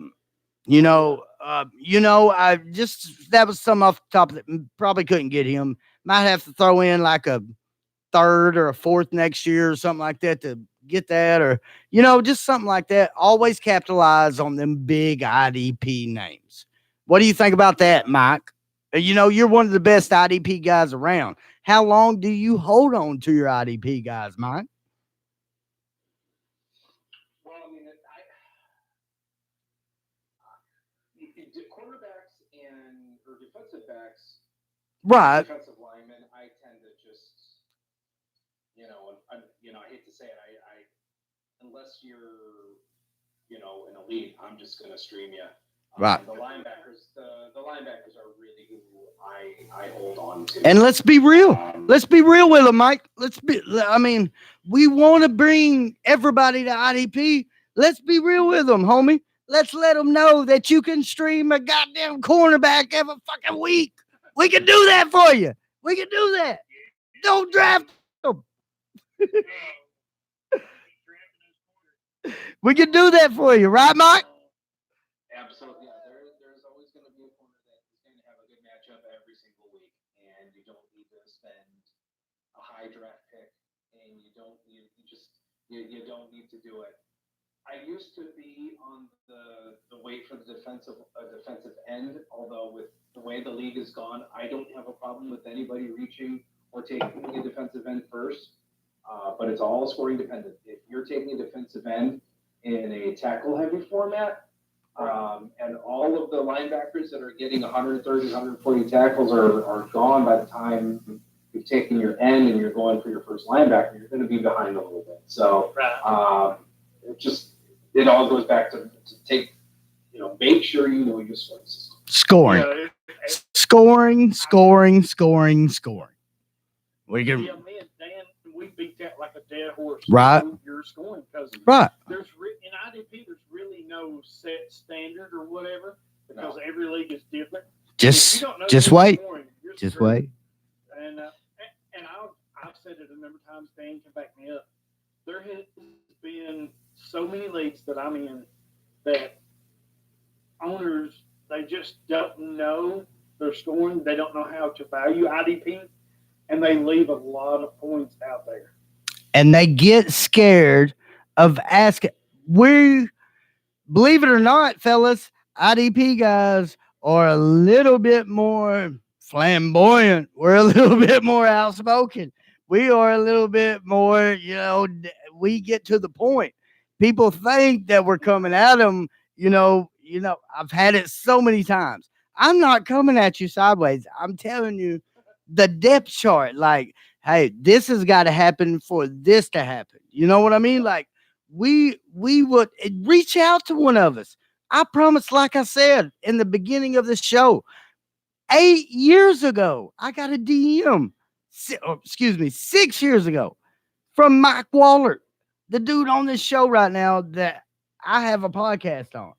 that was some off the top that probably couldn't get him. Might have to throw in like a third or a fourth next year or something like that to get that, or just something like that. Always capitalize on them big IDP names. What do you think about that, Mike? You're one of the best IDP guys around. How long do you hold on to your IDP guys, Mike?
Well, I mean, quarterbacks or defensive backs,
Right.
defensive linemen, I tend to just, I hate to say it, I unless you're, in a league, I'm just going to stream you.
Right.
The linebackers are really who I hold on to.
And let's be real. Let's be real with them, Mike. We want to bring everybody to IDP. Let's be real with them, homie. Let's let them know that you can stream a goddamn cornerback every fucking week. We can do that for you. We can do that. Don't draft them. We can do that for you, right, Mike?
Absolutely. Yeah, there's always going to be a corner that is going to have a good matchup every single week, and you don't need to spend a high draft pick, and you don't need to do it. I used to be on the wait for the defensive end, although with the way the league has gone, I don't have a problem with anybody reaching or taking a defensive end first. But it's all scoring dependent. If you're taking a defensive end in a tackle heavy format, and all of the linebackers that are getting 130, 140 tackles are gone by the time you've taken your end and you're going for your first linebacker, you're going to be behind a little bit. So it all goes back to take, make sure you know your scoring system.
Scoring. We can.
Yeah, me and Dan, we beat that like a dead horse.
Right.
You're scoring because
Right.
In IDP, there's really no set standard or whatever because every league is different.
Just wait. Just wait.
And I've said it a number of times. Dan can back me up. There has been so many leagues that I'm in that owners, they just don't know their scoring. They don't know how to value IDP, and they leave a lot of points out there.
And they get scared of asking. Believe it or not, fellas, IDP guys are a little bit more flamboyant. We're a little bit more outspoken. we are a little bit more, we get to the point. People think that we're coming at them, I've had it so many times. I'm not coming at you sideways. I'm telling you the depth chart. Like, hey, this has got to happen for this to happen. You know what I mean? Like, we would reach out to one of us. I promise, like I said in the beginning of the show, 8 years ago, I got a DM. 6 years ago from Mike Waller, the dude on this show right now that I have a podcast on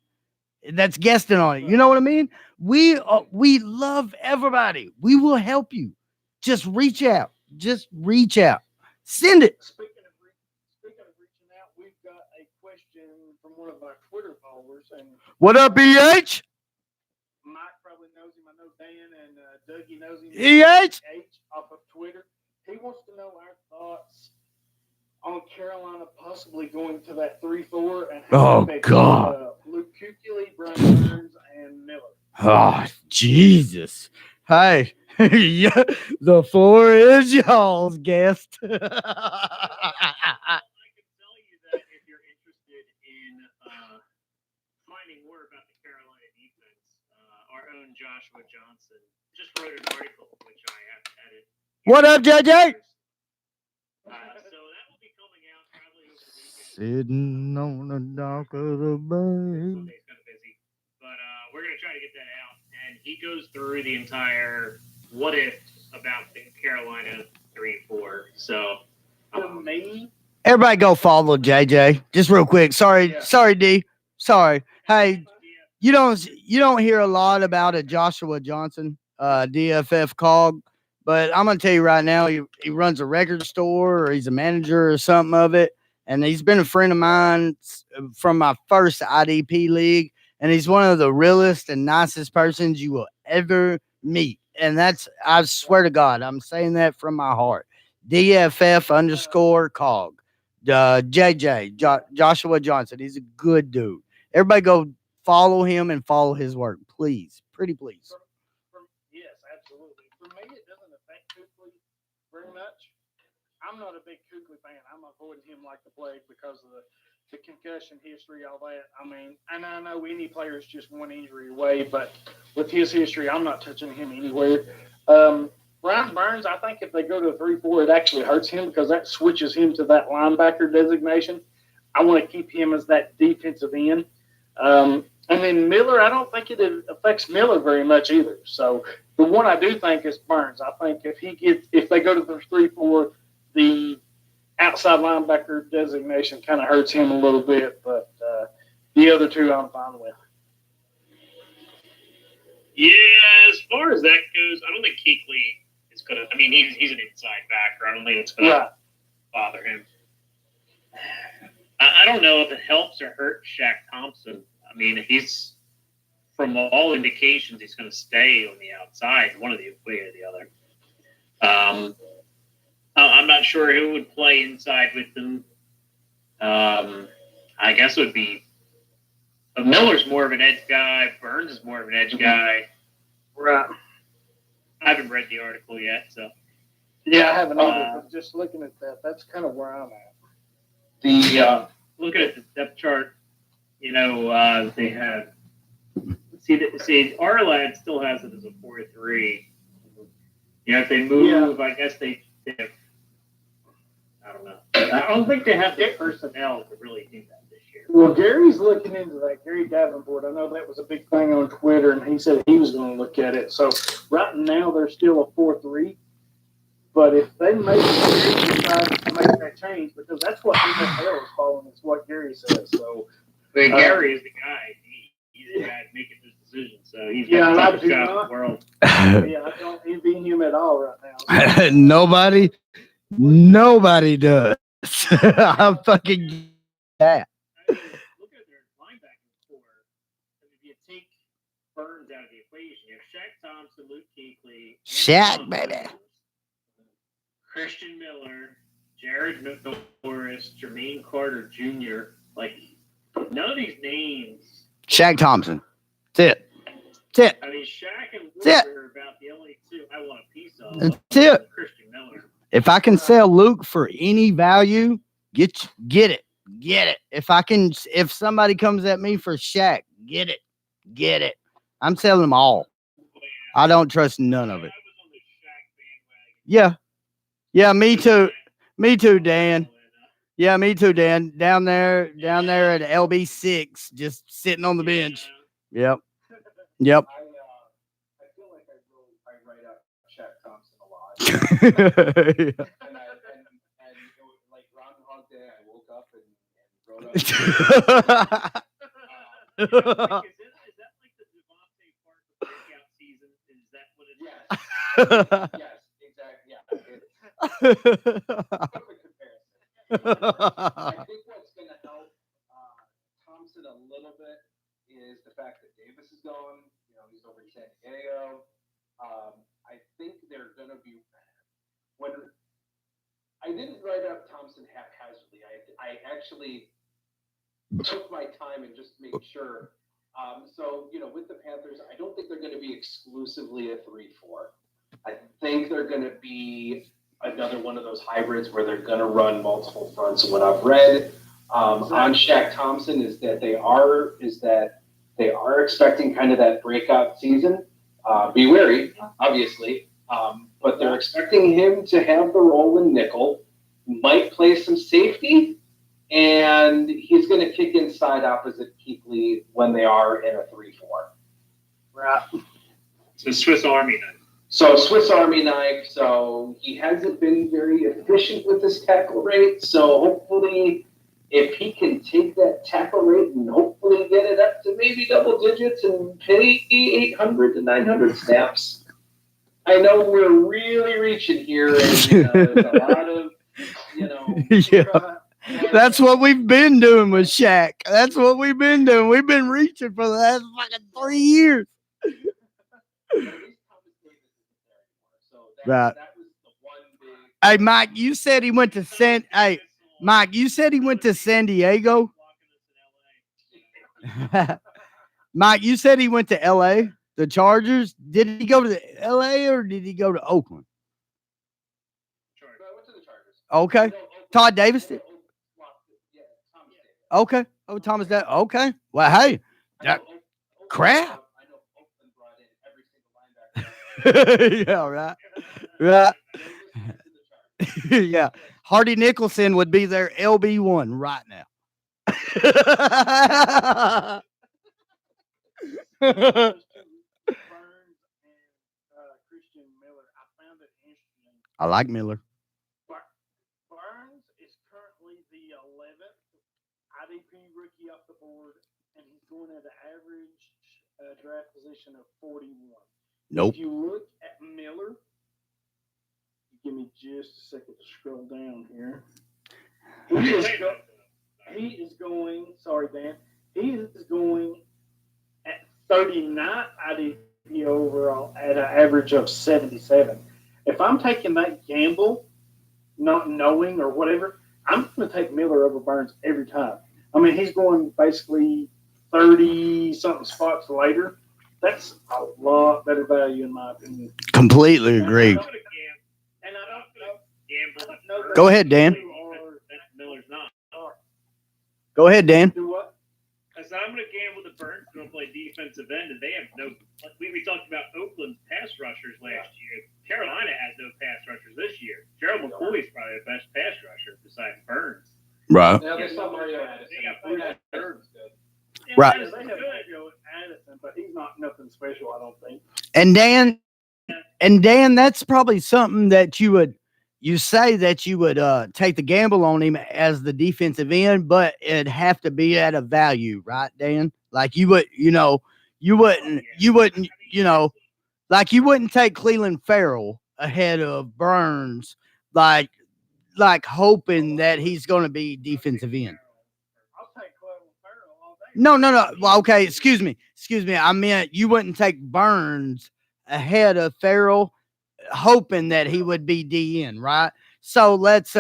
that's guesting on it. You know what I mean? We love everybody. We will help you. Just reach out. Just reach out. Send it.
Speaking of reaching out, we've got a question from one of our Twitter followers, and
What up, BH?
Mike probably knows him. I know Dan and Dougie knows him.
EH?
Off of Twitter. He wants to know our thoughts on Carolina possibly going to that 3-4 and
Oh, God.
Luke Kuechly, Brian Burns, and Miller.
Oh, Jesus. Hey, yeah, the 4 is y'all's guest.
I can tell you that if you're interested in finding more about the Carolina defense, our own Joshua Johnson just wrote an article which I have to edit.
What up, JJ?
So that will be coming out probably over the weekend.
Sitting on the dock of the bay.
Monday's kind of busy, but we're gonna try to get that out. And he goes through the entire what if about the Carolina 3-4. So
To me,
Everybody go follow JJ. Just real quick. Sorry,
Yeah.
sorry, D. Sorry. Hey, you don't hear a lot about a Joshua Johnson, DFF cog, but I'm gonna tell you right now, he runs a record store or he's a manager or something of it, and he's been a friend of mine from my first IDP league, and he's one of the realest and nicest persons you will ever meet. And I swear to God, I'm saying that from my heart. DFF_cog. JJ, Joshua Johnson. He's a good dude. Everybody go follow him and follow his work, please. Pretty please.
yes, absolutely. For me, it doesn't affect Kuechly very much. I'm not a big Kuechly fan. I'm avoiding him like the plague because of the concussion history, all that. I mean, and I know any player is just one injury away, but with his history, I'm not touching him anywhere. Brian Burns, I think if they go to a 3-4, it actually hurts him because that switches him to that linebacker designation. I want to keep him as that defensive end. And then Miller, I don't think it affects Miller very much either. So the one I do think is Burns. I think if they go to the 3-4, the outside linebacker designation kind of hurts him a little bit, but the other two I'm fine with.
yeah, as far as that goes, I don't think Kuechly is gonna. I mean, he's an inside backer. I don't think it's gonna bother him. I don't know if it helps or hurts Shaq Thompson. I mean, he's from all indications he's going to stay on the outside, one of the way or the other. I'm not sure who would play inside with them. I guess it would be Miller's more of an edge guy. Burns is more of an edge guy.
Right.
I haven't read the article yet, so.
Yeah, I haven't either, but just looking at that, that's kind of where I'm at.
Looking at the depth chart, they have. See, Arlad still has it as a 4-3. If they move, I guess they have. I don't know. I don't think they have the personnel to really do that this year.
Well, Gary's looking into that. Gary Davenport, I know that was a big thing on Twitter, and he said he was going to look at it. So right now they're still a 4-3. But if they decide to make that change, because that's what NFL is following, is what Gary says. So
Gary is the guy. He's the guy making this decision. So he's got the toughest job in the world.
Yeah, I don't envy him at all right now.
Nobody does. I'm fucking that.
Look at their linebacking core. If you take Burns out of the equation, you have Shaq Thompson, Luke Kuechly,
Shaq, baby.
Christian Miller, Jared Norris, Jermaine Carter Jr. Like, none of these names.
Shaq Thompson. That's it.
I mean, Shaq and Wood are about the only two I want a piece of.
That's it.
Christian Miller.
If I can sell Luke for any value, get it. If somebody comes at me for Shaq, get it. I'm selling them all. I don't trust none of it. Yeah. Yeah, me too. Me too, Dan. Yeah, me too, Dan. Down there at LB6, just sitting on the bench. Yep.
I feel like I write up Shaq Thompson a lot.
Yeah.
And it was like Groundhog Day. I woke up and wrote up.
Is that like the Devontae Parker breakout season? Is that what it is?
Yes, exactly. Yeah, perfect comparison. I think what's going to help Thompson a little bit is the fact that Davis is gone. You know, he's over in San Diego. I think they're going to be when I didn't write up Thompson haphazardly. I actually took my time and just made sure. So, you know, with the Panthers, I don't think they're going to be exclusively a 3-4. I think they're going to be another one of those hybrids where they're going to run multiple fronts. And what I've read on Shaq Thompson is that they are expecting kind of that breakout season. Be wary, obviously, but they're expecting him to have the role in nickel, might play some safety, and he's going to kick inside opposite Keekly when they are in a 3-4.
Right.
So Swiss Army knife.
So Swiss Army knife. So he hasn't been very efficient with his tackle rate. So hopefully, if he can take that tackle rate and hopefully get it up to maybe double digits and pay 800 to 900 snaps. I know we're really reaching here, and there's a lot of,
Yeah. That's what we've been doing with Shaq. That's what we've been doing. We've been reaching for the last fucking 3 years. Right.
That was the one big.
Hey, Mike, you said he went to Mike, you said he went to San Diego. Mike, you said he went to LA, the Chargers. Did he go to the LA or did he go to Oakland?
I went to the Chargers.
Okay. Todd Davis did.
Yeah, Thomas Davis.
Okay. Oh, Thomas Davis. Okay. Well, hey, that crap.
I know Oakland brought in every single linebacker.
Yeah, right. Right. Yeah. Hardy Nicholson would be their LB1 right now.
Christian Miller. I found it interesting.
I like Miller.
Burns is currently the 11th IDP rookie off the board, and he's going at an average draft position of 41.
Nope.
If you look at Miller, give me just a second to scroll down here. He is going, sorry, Dan, he is going at 39 IDP overall at an average of 77. If I'm taking that gamble, not knowing or whatever, I'm going to take Miller over Burns every time. I mean, he's going basically 30-something spots later. That's a lot better value in my opinion.
Completely agree.
And I don't gamble.
Go ahead, Dan.
Miller's not.
Go ahead, Dan.
Do what?
I said I'm going to gamble the Burns going to play defensive end, and they have no. Like we talked about Oakland's pass rushers last year. Carolina has no pass rushers this year. Gerald McCoy's probably the best pass rusher besides Burns.
Right.
Yeah, they saw Mario Addison.
They got Burns. Yeah,
Right.
They have Addison, but he's not nothing special, I don't think.
And Dan, that's probably something that you would take the gamble on him as the defensive end, but it'd have to be at a value, right, Dan? Like you wouldn't take Cleveland Farrell ahead of Burns, like hoping that he's going to be defensive end.
I'll take Cleveland Farrell all day.
No. Well, okay, excuse me. I meant you wouldn't take Burns ahead of hoping that he would be DN, right? So let's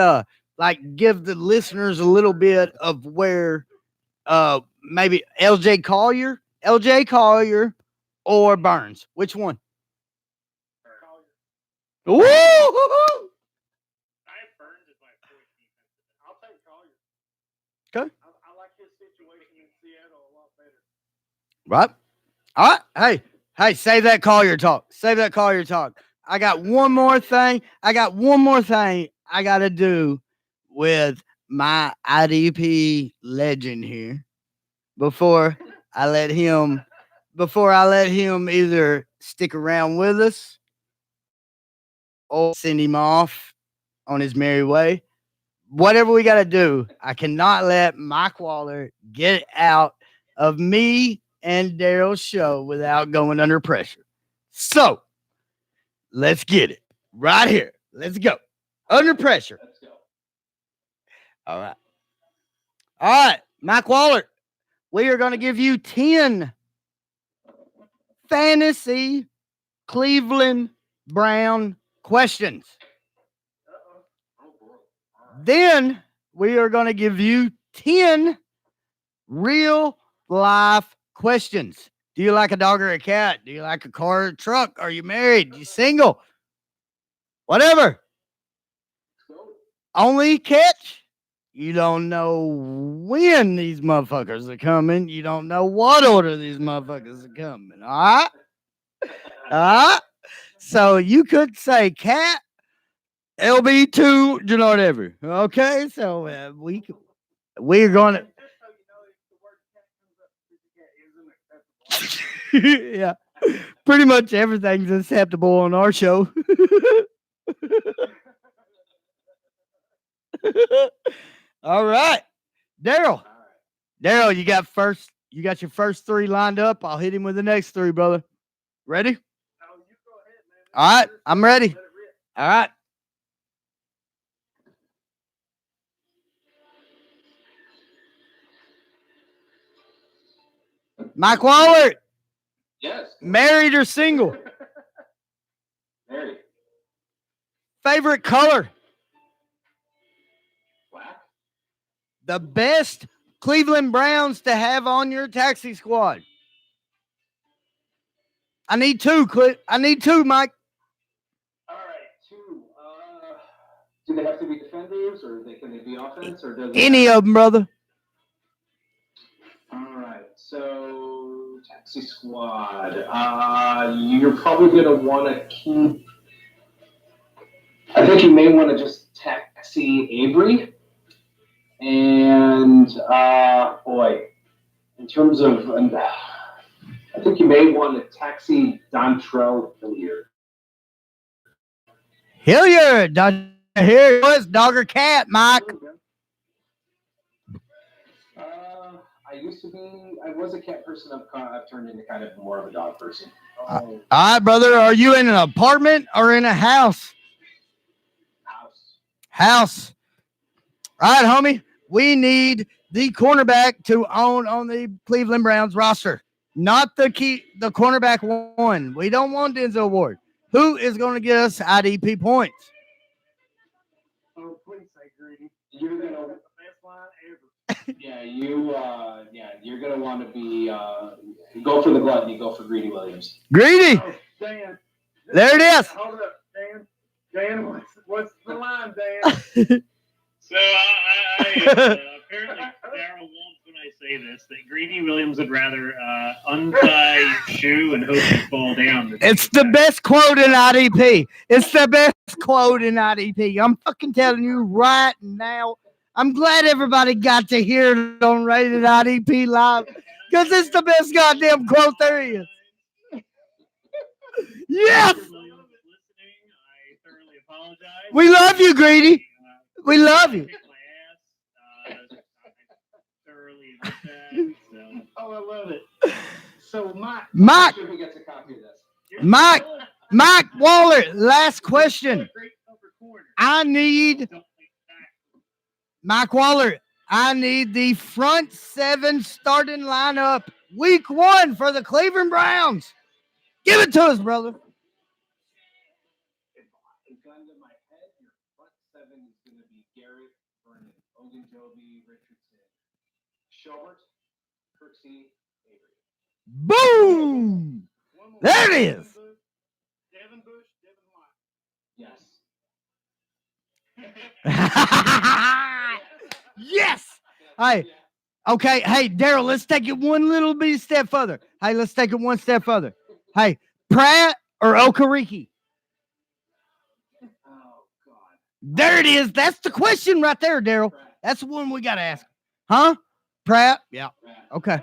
give the listeners a little bit of where maybe LJ Collier or Burns. Which one? Woo!
situation in Seattle a lot better.
Right? All right. Hey, save that Collier talk. Save that Collier talk. I got one more thing. I got to do with my IDP legend here before I let him either stick around with us or send him off on his merry way. Whatever we got to do, I cannot let Mike Waller get out of me and Daryl's show without going under pressure. So let's get it right here. Let's go. Under pressure.
Let's go.
All right. All right, Mike Waller, we are going to give you 10 fantasy Cleveland Brown questions. Then we are going to give you 10 real life questions. Do you like a dog or a cat? Do you like a car or a truck? Are you married? You single? Whatever. Only catch. You don't know when these motherfuckers are coming. You don't know what order these motherfuckers are coming. All right? All right? So you could say cat, LB2, you know, whatever. Okay? So we're going to. Yeah. Pretty much everything's acceptable on our show. All right. Daryl, you got your first 3 lined up. I'll hit him with the next 3, brother. Ready? All right, I'm ready. All right. Mike Waller,
Yes.
married or single?
Married.
Favorite color?
Black.
The best Cleveland Browns to have on your taxi squad? I need 2, Mike.
All right, 2. Do they have to be defenders, or can they be offense, or does
Any of them, brother.
All right, so taxi squad. You're probably gonna want to keep. I think you may want to just taxi Avery. And boy, in terms of, I think you may want to taxi Dontrell Hilliard.
Hilliard, here it was, dog or cat, Mike.
I was a cat person. I've turned into kind of more of a dog person.
All right, brother. Are you in an apartment or in a house? House. All right, homie. We need the cornerback to own on the Cleveland Browns roster, not the cornerback 1. We don't want Denzel Ward. Who is going to get us IDP points?
Oh, please say Greedy.
You're gonna
That's the best line ever.
You're gonna want to be go for the gluttony, go for Greedy Williams.
Greedy.
Oh, Dan.
There it is.
Hold up, Dan. Dan, what's the line, Dan?
So apparently Daryl won't when I say this that Greedy Williams would rather untie your shoe and hope you fall down.
It's the best quote in IDP. It's the best quote in IDP. I'm fucking telling you right now. I'm glad everybody got to hear it on Rated IDP Live because it's the best goddamn quote there is. Yes!
I thoroughly apologize.
We love you, Greedy. We love you.
Oh, I love it. So, Mike.
Mike
Who gets a copy of this?
Mike Waller, last question. Mike Waller, I need the front 7 starting lineup week 1 for the Cleveland Browns. Give it to us, brother.
Gun to my head, your front 7 is going to be Garrett, Burnett, Ogunjobi, Richardson, Schubert, Kirksey, Avery.
Boom! There it is.
Devin Bush, Devin White.
Yes.
Yes. Hey, Okay, hey, Daryl, let's take it one little bit step further. Hey, let's take it one step further. Hey, Pratt or Okariki?
Oh God.
There it is. That's the question right there, Daryl. That's the one we got to ask. Huh? Pratt? Yeah. Okay.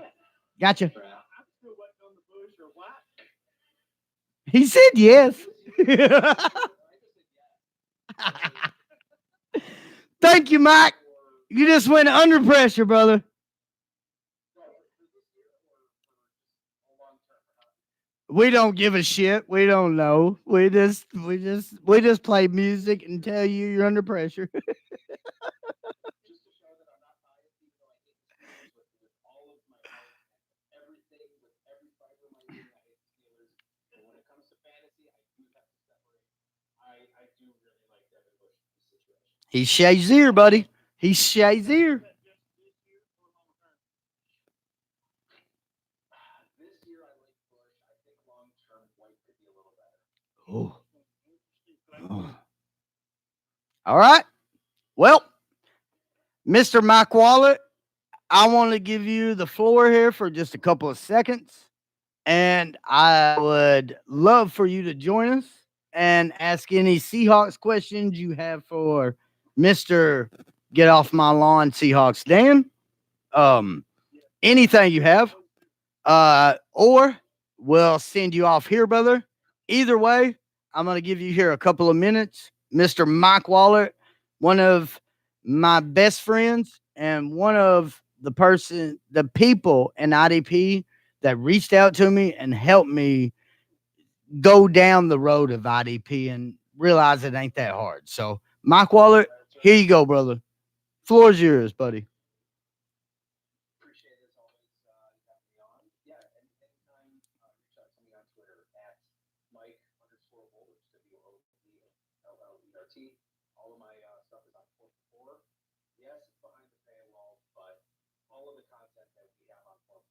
Gotcha.
Pratt.
I'm still waiting on the bush or what?
He said yes. Thank you, Mike. You just went under pressure, brother. We don't give a shit. We don't know. We just play music and tell you you're under pressure.
Just to show that I'm not biased, even though I hate the Steelers with all of my heart, everything, with every fiber of my being, I hate the Steelers. But when it comes to fantasy, I do have to separate. I do really like Devin Bush in this situation.
He's Shazier, buddy. He's Shazier.
This year, I like Bush. I think long term, White could be a little better.
Oh. All right. Well, Mr. Mike Wallet, I want to give you the floor here for just a couple of seconds. And I would love for you to join us and ask any Seahawks questions you have for Mr. Get Off My Lawn Seahawks Dan. Anything you have. Or we'll send you off here, brother. Either way, I'm going to give you here a couple of minutes. Mr. Mike Waller, one of my best friends and one of the people in IDP that reached out to me and helped me go down the road of IDP and realize it ain't that hard. So, Mike Waller, here you go, brother. Floor's yours, buddy.
Appreciate it as always. You having me on. Yeah, anytime reach out to me on Twitter at Mike_Wohlert, WOLLERT. All of my stuff is on 4. Yes, it's behind the paywall, but all of the content that we have on 4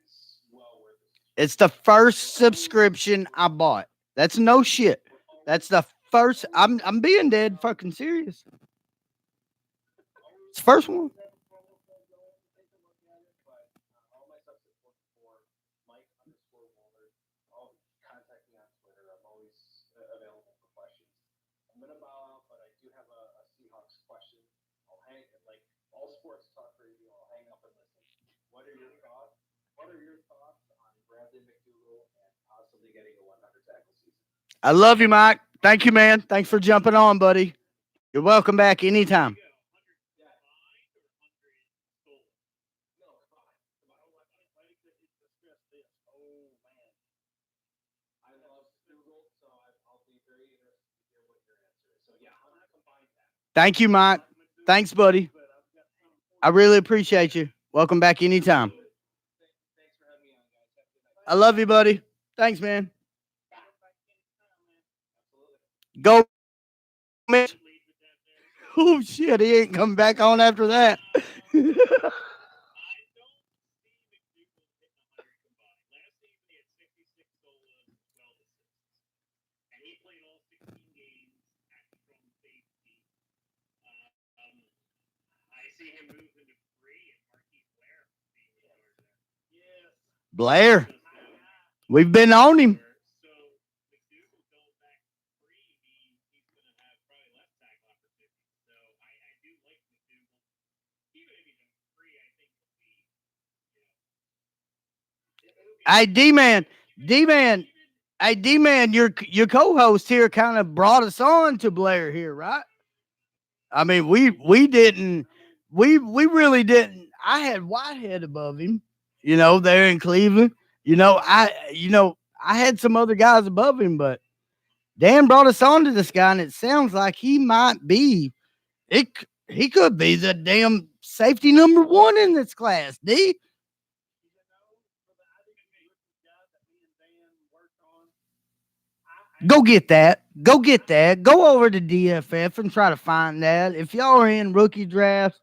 is well worth it.
It's the first subscription I bought. That's no shit. That's the first. I'm being dead fucking serious. It's the first one.
All my stuff's at 4. Mike_Wohlert. Contact me on Twitter. I'm always available for questions. I'm gonna bow out, but I do have a Seahawks question. I'll hang like all sports talk radio. I'll hang up and listen. What are your thoughts? What are your thoughts on Bradley McDougall and possibly getting a 100 tackle season?
I love you, Mike. Thank you, man. Thanks for jumping on, buddy. You're welcome back anytime. Thank you, Mike. Thanks, buddy. I really appreciate you. Welcome back anytime. I love you, buddy. Thanks, man. Go, Mitch. Oh, shit. He ain't coming back on after that. Blair. We've been on him. Hey, D-Man. Hey, D-Man, your co-host here kind of brought us on to Blair here, right? I mean, we really didn't. I had Whitehead above him, there in Cleveland. I had some other guys above him, but Dan brought us on to this guy, and it sounds like he might be he could be the damn safety number 1 in this class, D. Go get that. Go over to DFF and try to find that. If y'all are in rookie drafts,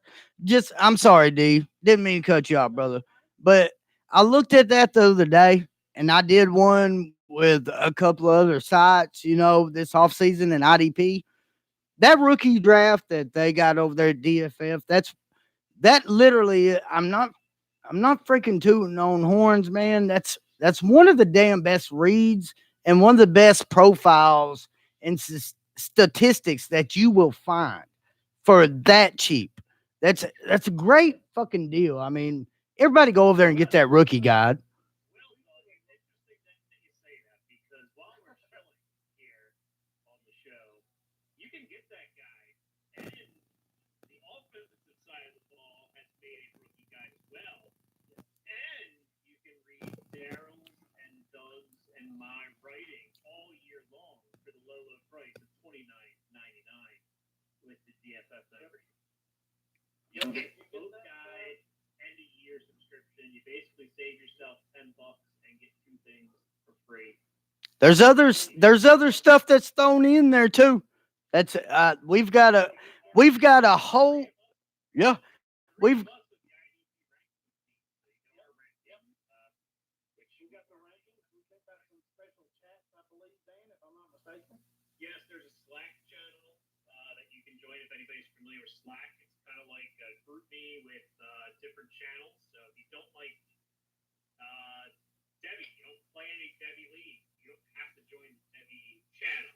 I'm sorry, D. Didn't mean to cut you off, brother. But I looked at that the other day, and I did one with a couple of other sites, this offseason in IDP. That rookie draft that they got over there at DFF, That literally, I'm not freaking tooting on horns, man. That's one of the damn best reads and one of the best profiles and statistics that you will find for that cheap. That's a great fucking deal. I mean, everybody go over there and get that rookie guide.
Well, it's interesting that you say that because while we're chilling here on the show, you can get that guy, and the offensive side of the ball has made a rookie guide as well. And you can read Daryl's and Doug's and my writing all year long for the low price of $29.99 with the DFF membership. You'll get both guide and a year subscription. You basically save yourself $10 and get two things for free.
There's other stuff that's thrown in there too. That's we've got a whole yeah. We've
Yes, there's a Slack channel that you can join if anybody's familiar with Slack. It's kind of like a GroupMe with different channels. So if you don't like Debbie, you don't play any Debbie League, you don't have to join the Debbie channel.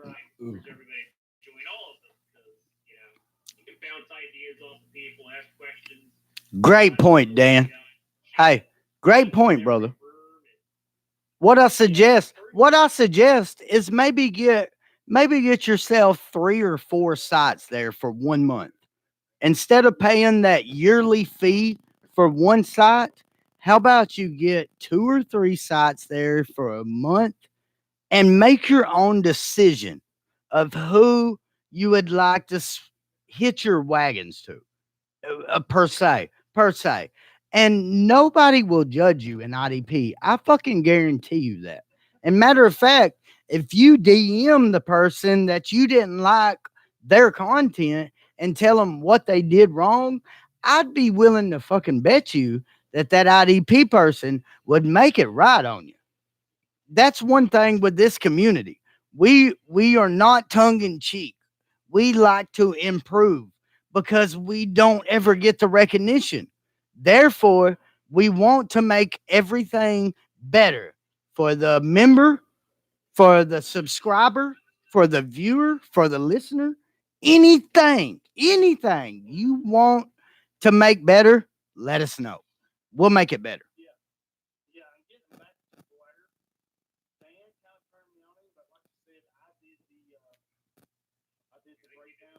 I encourage everybody to join all of them because you can bounce ideas off of people, ask questions.
great point, Dan. Hey, great point, brother. What I suggest is maybe get yourself 3 or 4 sites there for 1 month. Instead of paying that yearly fee for one site, how about you get 2 or 3 sites there for a month and make your own decision of who you would like to hit your wagons to, per se. And nobody will judge you in IDP. I fucking guarantee you that. And matter of fact, if you DM the person that you didn't like their content and tell them what they did wrong, I'd be willing to fucking bet you that IDP person would make it right on you. That's one thing with this community. We are not tongue in cheek. We like to improve because we don't ever get the recognition. Therefore, we want to make everything better for the member, for the subscriber, for the viewer, for the listener. Anything you want to make better, let us know. We'll make it better.
Yeah, I'm getting back to the player. Dan kind of turned me on him, but like I said, I did the breakdown.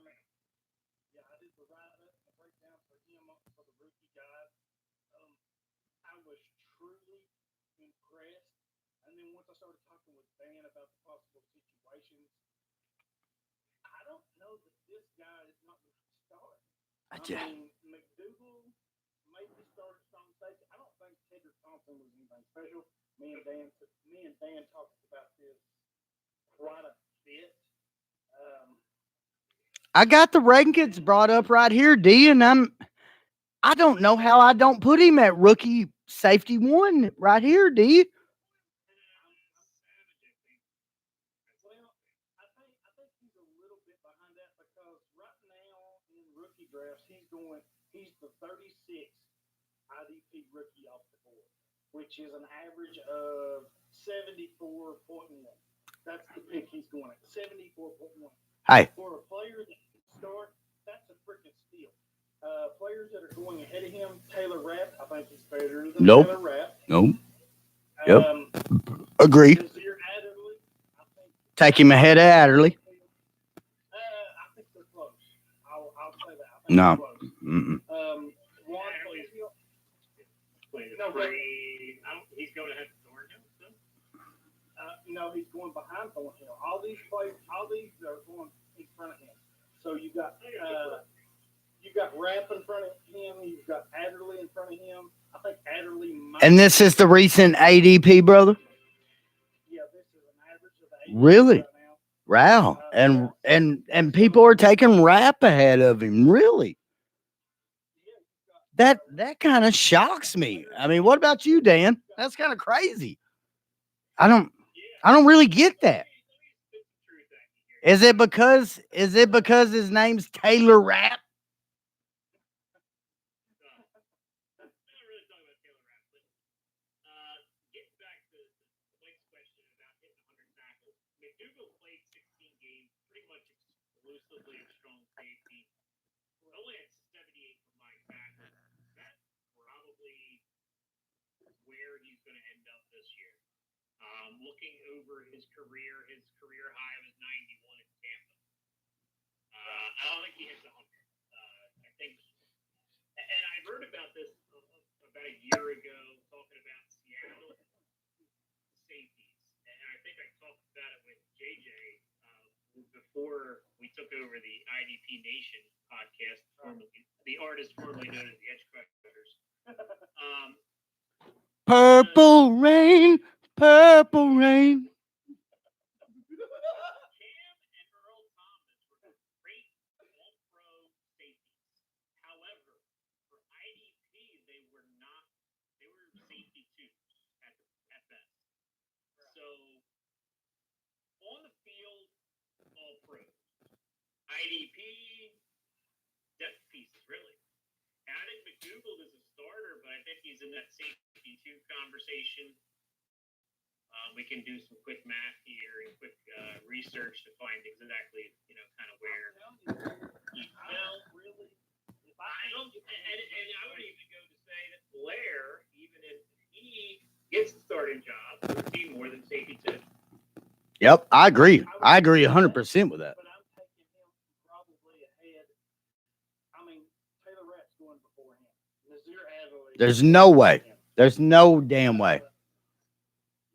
Yeah, I did the write-up, the breakdown for him for the rookie guide. I was truly impressed. And then once I started talking with Dan about the possible situations, I don't know that this guy is not going to start. I mean, McDougal maybe started some safety. I don't think Tedrick Thompson was anything special. Me and Dan talked about this quite a bit.
I got the rankings brought up right here, D, and I don't know how I don't put him at rookie safety 1 right here, D.
I think he's a little bit behind that because right now in rookie drafts, he's the 36th IDP rookie off the board, which is an average of 74.1. That's the pick he's going at, 74.1.
Hey.
For a player that can start, that's a freaking steal. Players that are going ahead of him, Taylor Rapp, I think he's better than Taylor Rapp.
Nope. Yep. Agree.
Adderley,
take him ahead of Adderley.
I think they're close. I'll say that. I think
No.
they're close.
He's going ahead of Thornhill.
No, he's going behind Thornhill. All these are going in front of him. So you got Rapp in front of him. You've got Adderley in front of him. I think Adderley might.
And this is the recent ADP, brother?
Yeah, this is an average of 8.
Really?
Right now.
Wow. And people are taking Rapp ahead of him. Really? That kind of shocks me. I mean, what about you, Dan? That's kind of crazy. I don't really get that. Is it because his name's Taylor Rapp?
incredibly strong safety. Only at 78 combined tackles. That's probably where he's going to end up this year. Looking over his career high was 91 in Tampa. I don't think he hits 100. I think, and I heard about this about a year ago, talking about Seattle safeties, and I think I talked about it with JJ before we took over the IDP Nation podcast, the artist formerly known as the Edge Crushers.
Purple rain, purple rain.
Cam and Earl Thomas were great all-pro safeties. However, for IDP, they were safety twos at best. So, on the field, all pros. IDP, depth pieces, really. Added McDougal as a starter, but I think he's in that safety two conversation. We can do some quick math here and quick research to find exactly, kind of where he fell. Really, I don't, and I would even go to say that Blair, even if he gets the starting job, would be more than safety two.
Yep, I agree. I agree 100% with that.
But I'm taking him probably ahead. I mean, Taylor Ratt's going before him. Nazir Adderley.
There's no way. There's no damn way.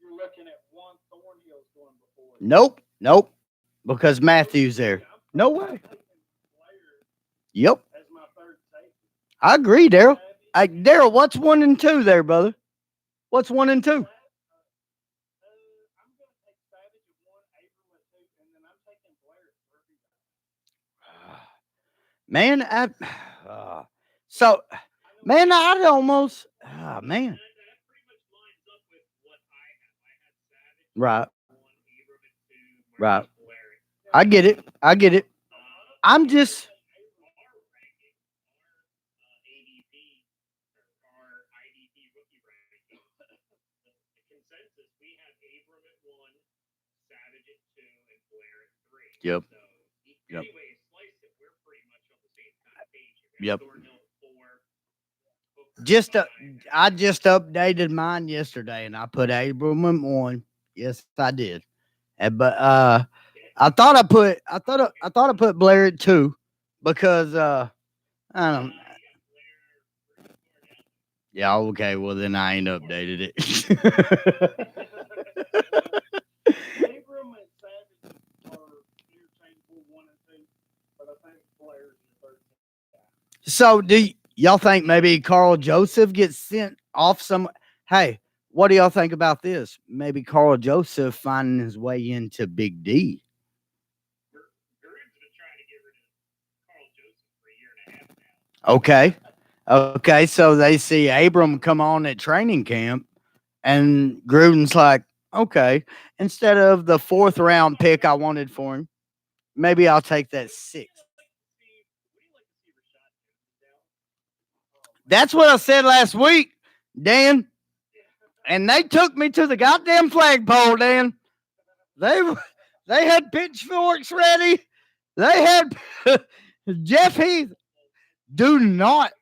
You're looking at Juan Thornhill's going before him.
Nope. Because Matthew's there. No way. Yep.
As my third safety.
I agree, Daryl. Daryl, what's 1 and 2 there, brother? What's 1 and 2?
I'm going to take Savage at 1, Abram at 2, and then I'm taking Blair at 3.
Man, I'd almost. Man.
That pretty much lines up with what I have. I had Savage
Right.
at 1, Abram at 2,
Right.
Blair.
I get it. I'm just.
Our ranking, our ADP, our IDP rookie ranking, the consensus, we have Abram at 1, Savage at 2, and Blair at 3.
Yep.
So, any way you slice it, we're pretty much on the same kind of page.
Yep.
Thornhill at 4.
I just updated mine yesterday, and I put Abram at 1. Yes, I did. But I thought I put Blair at 2 because I don't. Yeah, okay. Well, then I ain't updated it.
Abram and Savage are interchangeable 1 and 2, but I think Blair's your third guy.
So, do y'all think maybe Carl Joseph gets sent off some? Hey, what do y'all think about this? Maybe Carl Joseph finding his way into Big D.
Gruden's been trying to get rid of Carl Joseph for a year and a half now.
Okay. So they see Abram come on at training camp, and Gruden's like, okay, instead of the 4th round pick I wanted for him, maybe I'll take that 6th. That's what I said last week, Dan. And they took me to the goddamn flagpole, Dan. They had pitchforks ready. They had Jeff Heath. Do not.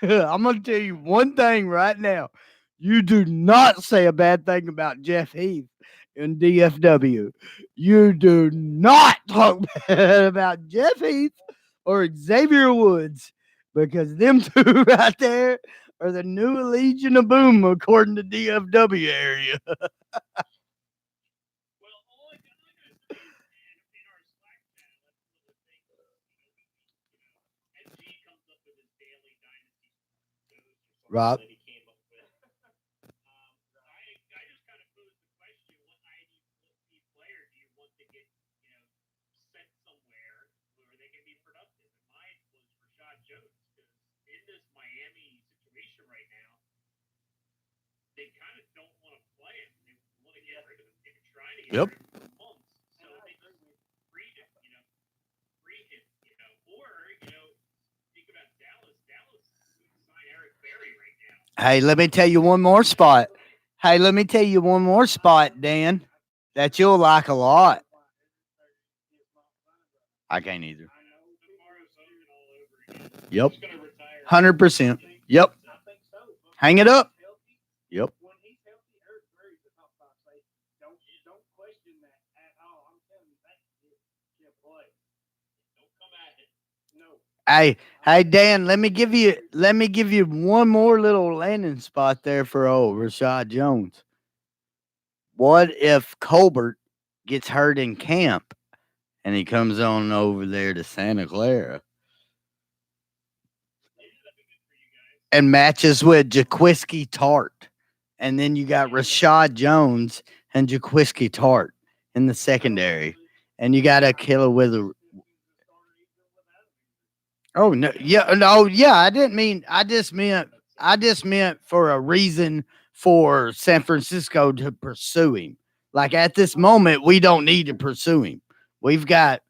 I'm going to tell you one thing right now. You do not say a bad thing about Jeff Heath in DFW. You do not talk bad about Jeff Heath or Xavier Woods, because them two right there are the new Legion of Boom, according to DFW area.
Well, all I gotta say is, in our Slack channel, that's one of the things, SG comes up with his daily dynasty shows or
Right.
something that he came up with. I just kind of posed the question: what IDP player do you want to get, sent somewhere where they can be productive? And mine was Rashad Jones, because in this Miami situation right now, they kind of don't want to play him. They want to get rid of him. They've been trying to get
Yep.
rid of him for months. So they just free him, or, think about Dallas. Dallas would sign Eric Berry right now.
Hey, let me tell you one more spot. Dan, that you'll like a lot. I can't either.
Tomorrow's something all over again.
Yep.
Who's gonna retire?
100%. Yep.
I think so.
Hang it up.
Healthy.
Yep.
When he's healthy, Eric Berry's the top 5 safety. Don't question that at all. I'm telling you, that kid can play.
Don't come at it.
No.
Hey, Dan, let me give you one more little landing spot there for old Rashad Jones. What if Colbert gets hurt in camp and he comes on over there to Santa Clara and matches with Jaquiski Tart? And then you got Rashad Jones and Jaquiski Tart in the secondary. And you got a killer with a. Oh no, yeah, no, yeah. I didn't mean. I just meant for a reason for San Francisco to pursue him. Like at this moment, we don't need to pursue him. We've got.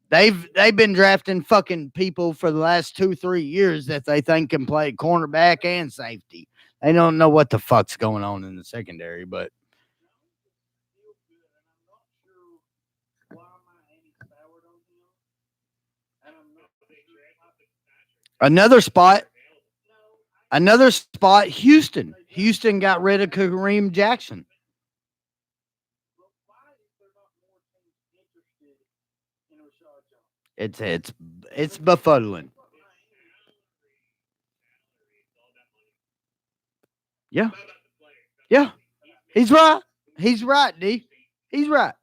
They've been drafting fucking people for the last 2-3 years that they think can play cornerback and safety. They don't know what the fuck's going on in the secondary, but another spot, Houston. Houston got rid of Kareem Jackson. It's befuddling. Yeah. Yeah. He's right. He's right, D. He's right.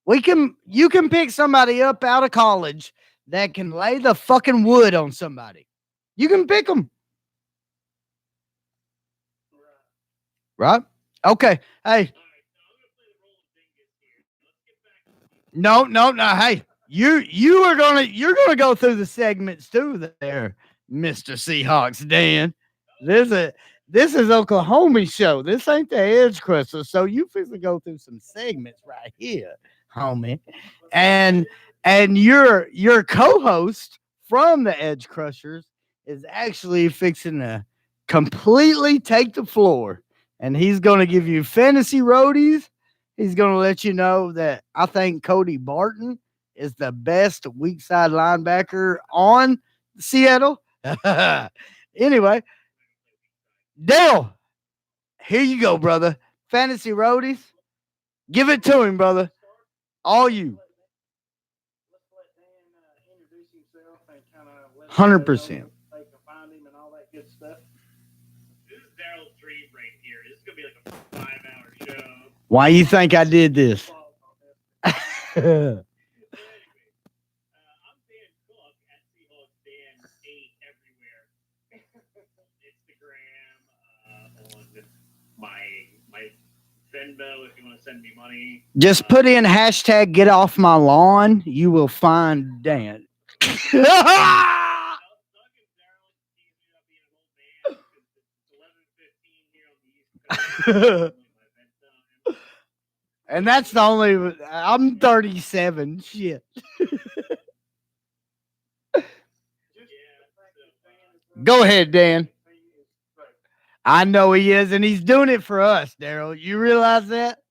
You can pick somebody up out of college that can lay the fucking wood on somebody. You can pick them. Right? Okay. Hey. No. Hey, you're gonna go through the segments too there, Mr. Seahawks Dan. This is Oklahoma show. This ain't the Edge Crusher. So you fix to go through some segments right here, homie. And your co-host from the Edge Crushers is actually fixing to completely take the floor. And he's gonna give you fantasy roadies. He's gonna let you know that I think Cody Barton is the best weak side linebacker on Seattle. Anyway. Dale, here you go, brother. Fantasy roadies. Give it to him, brother. All you. 100%.
They can find him and all that good stuff.
This is Daryl's dream right here. This is gonna be like a 5-hour show.
Why you think I did this?
I'm Dan Cook at Seahawks Dan 8 everywhere. Instagram, on my Venmo if you want to send me money.
Just put in hashtag get off my lawn. You will find Dan.
Doug and Daryl teased me up being an old man because it's 11:15 here on the East Coast.
And that's the only. I'm 37. Shit. Go ahead, Dan. I know he is, and he's doing it for us, Daryl. You realize that?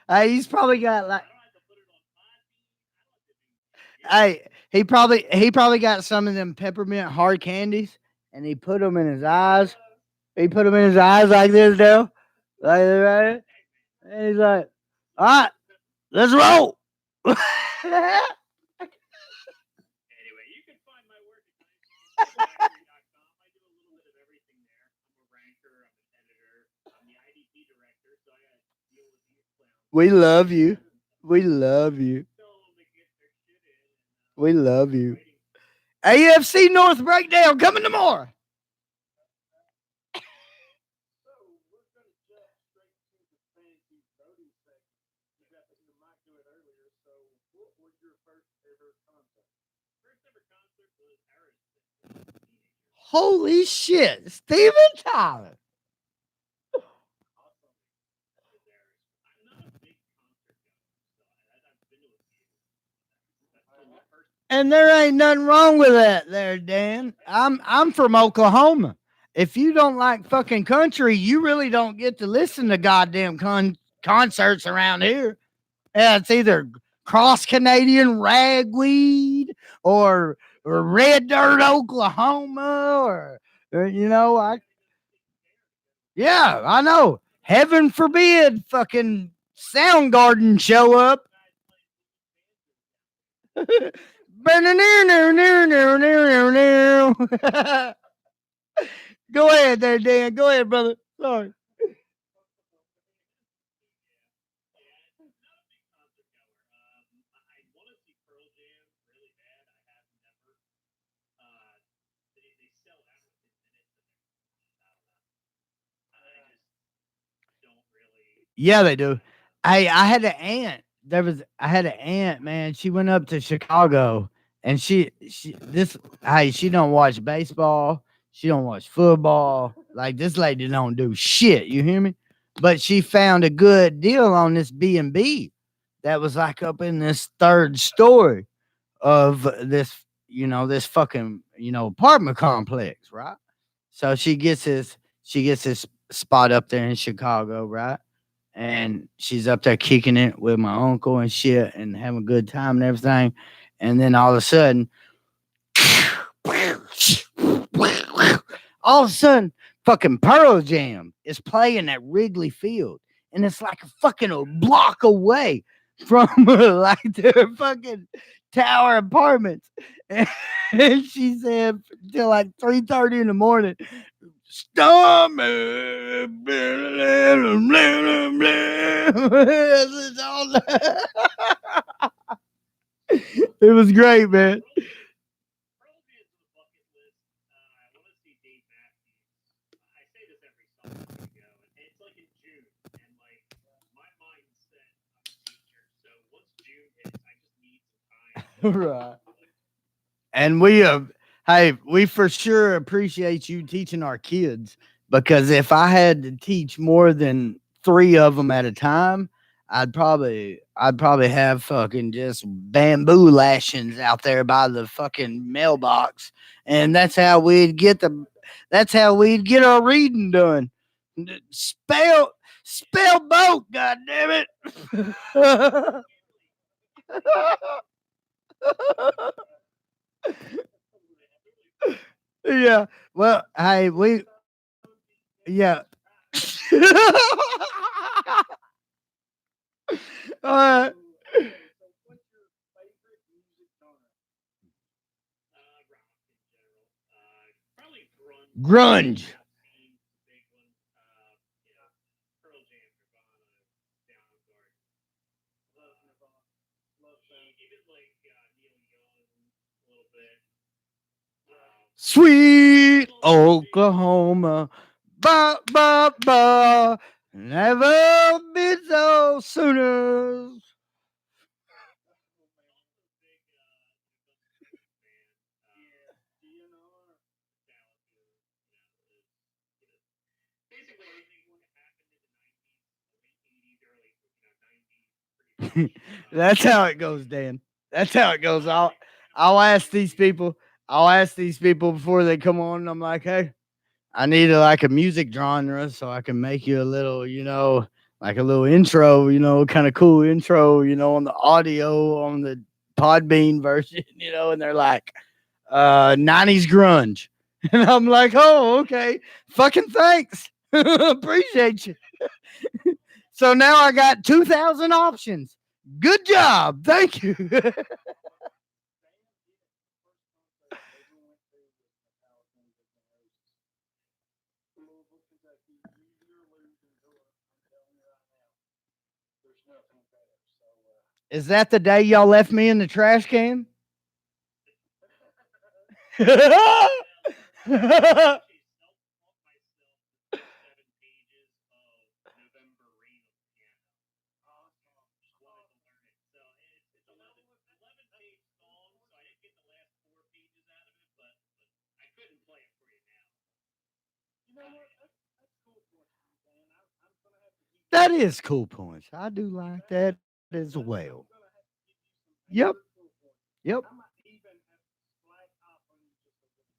He's probably got like. Hey, he probably got some of them peppermint hard candies, and he put them in his eyes. He put them in his eyes like this, Daryl. Like that. And he's like, all right, let's roll.
Anyway, you can find my work at linebackers.com. I do a little bit of everything there. I'm a ranker, I'm an editor, I'm the IDP director, so I got to deal with these clowns.
We love you. We love you. We love you. AFC North breakdown coming tomorrow. Holy shit, Steven Tyler. And there ain't nothing wrong with that there, Dan. I'm from Oklahoma. If you don't like fucking country, you really don't get to listen to goddamn concerts around here. Yeah, it's either cross Canadian ragweed or red dirt Oklahoma or yeah, I know. Heaven forbid fucking Soundgarden show up. Go ahead there, Dan. Go ahead, brother. Sorry. Yeah, they do. I had an aunt. I had an aunt, man. She went up to Chicago and she don't watch baseball. She don't watch football. Like this lady don't do shit. You hear me? But she found a good deal on this B&B that was like up in this third story of this fucking, apartment complex, right? So she gets this spot up there in Chicago, right? And she's up there kicking it with my uncle and shit and having a good time and everything. And then all of a sudden, fucking Pearl Jam is playing at Wrigley Field. And it's like a fucking block away from like their fucking tower apartments. And she said till like 3:30 in the morning, stomach. It was great, man. Right. And we for sure appreciate you teaching our kids, because if I had to teach more than 3 of them at a time, I'd probably have fucking just bamboo lashings out there by the fucking mailbox, and that's how we'd get our reading done. Spell boat, god damn it. Yeah. Well, hey, yeah. uh, grunge. Sweet Oklahoma. Ba ba ba. Never been so sooner. That's how it goes, Dan. That's how it goes. I'll ask these people. I'll ask these people before they come on. I'm like, hey, I need like a music genre so I can make you a little, like a little intro, kind of cool intro, on the audio on the Podbean version, and they're like, 90s grunge. And I'm like, oh, okay. Fucking thanks. Appreciate you. So now I got 2,000 options. Good job. Thank you. Is that the day y'all left me in the trash can? That is cool points. I do like that as well. Yep. Yep.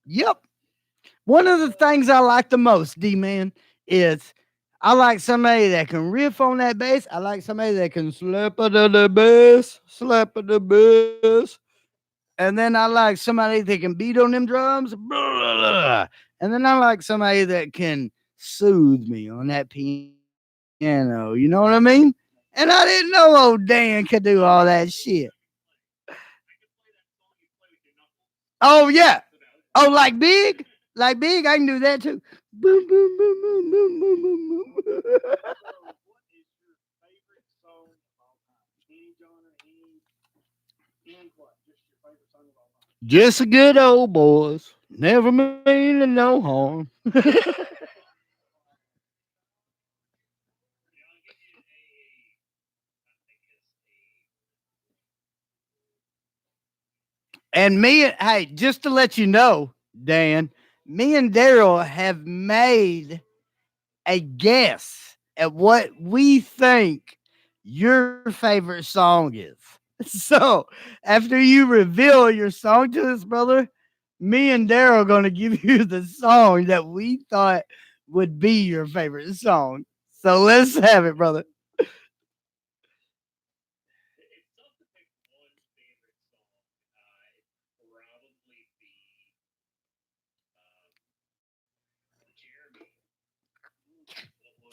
Yep. One of the things I like the most, D man, is I like somebody that can riff on that bass. I like somebody that can slap it to the bass, slap it the bass. And then I like somebody that can beat on them drums. Blah, blah, blah. And then I like somebody that can soothe me on that piano. You know what I mean? And I didn't know old Dan could do all that shit. Oh, yeah. Oh, like big? Like big? I can do that too. Boom, boom, boom, boom, boom, boom, boom, boom.
What is your favorite song of all time? Any genre, any what? Just your favorite song of all time.
Just a good old boys. Never meaning no harm. And hey, just to let you know, Dan, me and Daryl have made a guess at what we think your favorite song is. So after you reveal your song to us, brother, me and Daryl are going to give you the song that we thought would be your favorite song. So let's have it, brother.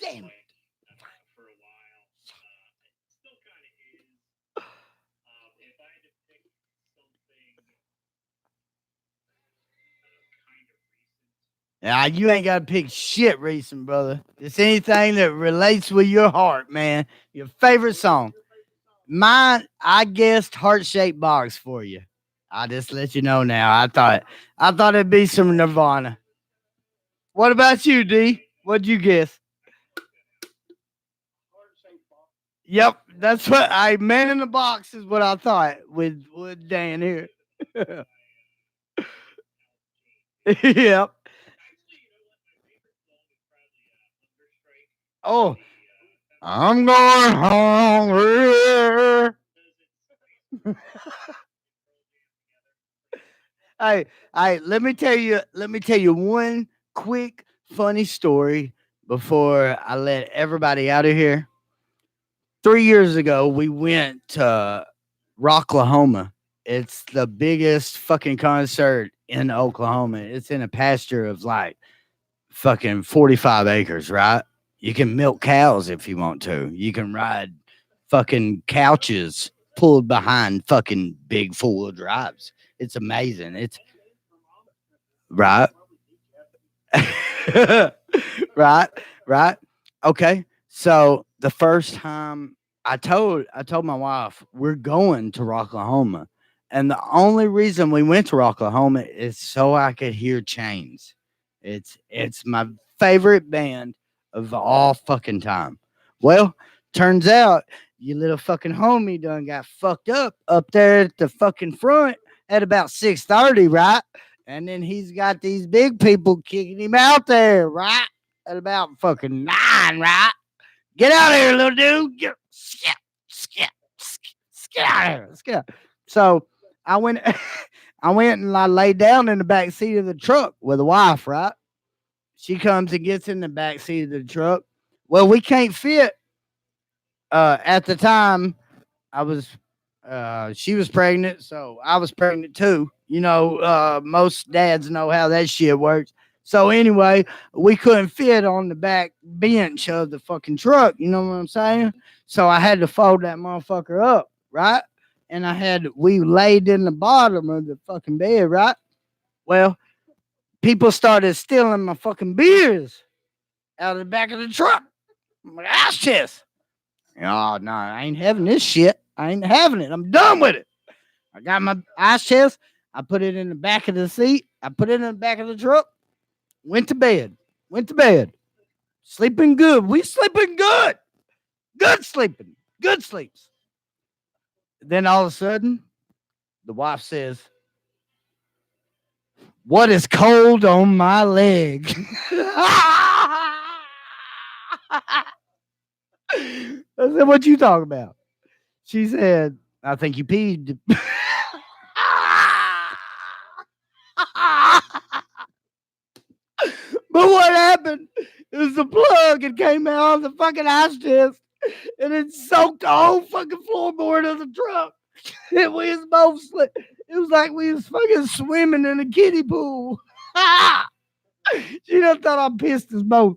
Damn it.
For a while. It still kind of is. If I had to pick something kind of recent,
Yeah, you ain't got to pick shit recent, brother. It's anything that relates with your heart, man. Your favorite song. Mine, I guessed Heart Shaped Box for you. I'll just let you know now. I thought it'd be some Nirvana. What about you, D? What'd you guess? Yep, that's what I Man in the Box is what I thought with Dan here. Yep. Oh, I'm going hungry. Hey, let me tell you one quick funny story before I let everybody out of here. 3 years ago, we went to Rocklahoma. It's the biggest fucking concert in Oklahoma. It's in a pasture of like fucking 45 acres, right? You can milk cows if you want to. You can ride fucking couches pulled behind fucking big four wheel drives. It's amazing. It's right. Right, right. Okay. So the first time I told my wife we're going to Rocklahoma. And the only reason we went to Rocklahoma is so I could hear Chains. It's my favorite band of all fucking time. Well, turns out your little fucking homie done got fucked up there at the fucking front at about 6:30, right? And then he's got these big people kicking him out there, right? At about fucking 9, right? Get out of here, little dude. Get out of here. Let's get out. So I went I went and I laid down in the back seat of the truck with the wife, right? She comes and gets in the back seat of the truck. Well, we can't fit at the time I was she was pregnant, so I was pregnant too. Most dads know how that shit works. So anyway, we couldn't fit on the back bench of the fucking truck. You know what I'm saying? So I had to fold that motherfucker up, right? And we laid in the bottom of the fucking bed, right? Well, people started stealing my fucking beers out of the back of the truck. My ass chest. Oh no, I ain't having this shit. I ain't having it. I'm done with it. I got my ice chest. I put it in the back of the seat. I put it in the back of the truck. Went to bed. Went to bed. Sleeping good. We sleeping good. Good sleeping. Good sleeps. Then all of a sudden, the wife says, "What is cold on my leg?" I said, "What you talking about?" She said, "I think you peed." But what happened is the plug fucking came out of the fucking ice chest and it soaked the whole fucking floorboard of the truck. And we was both it was like we was fucking swimming in a kiddie pool. She done thought I pissed us both.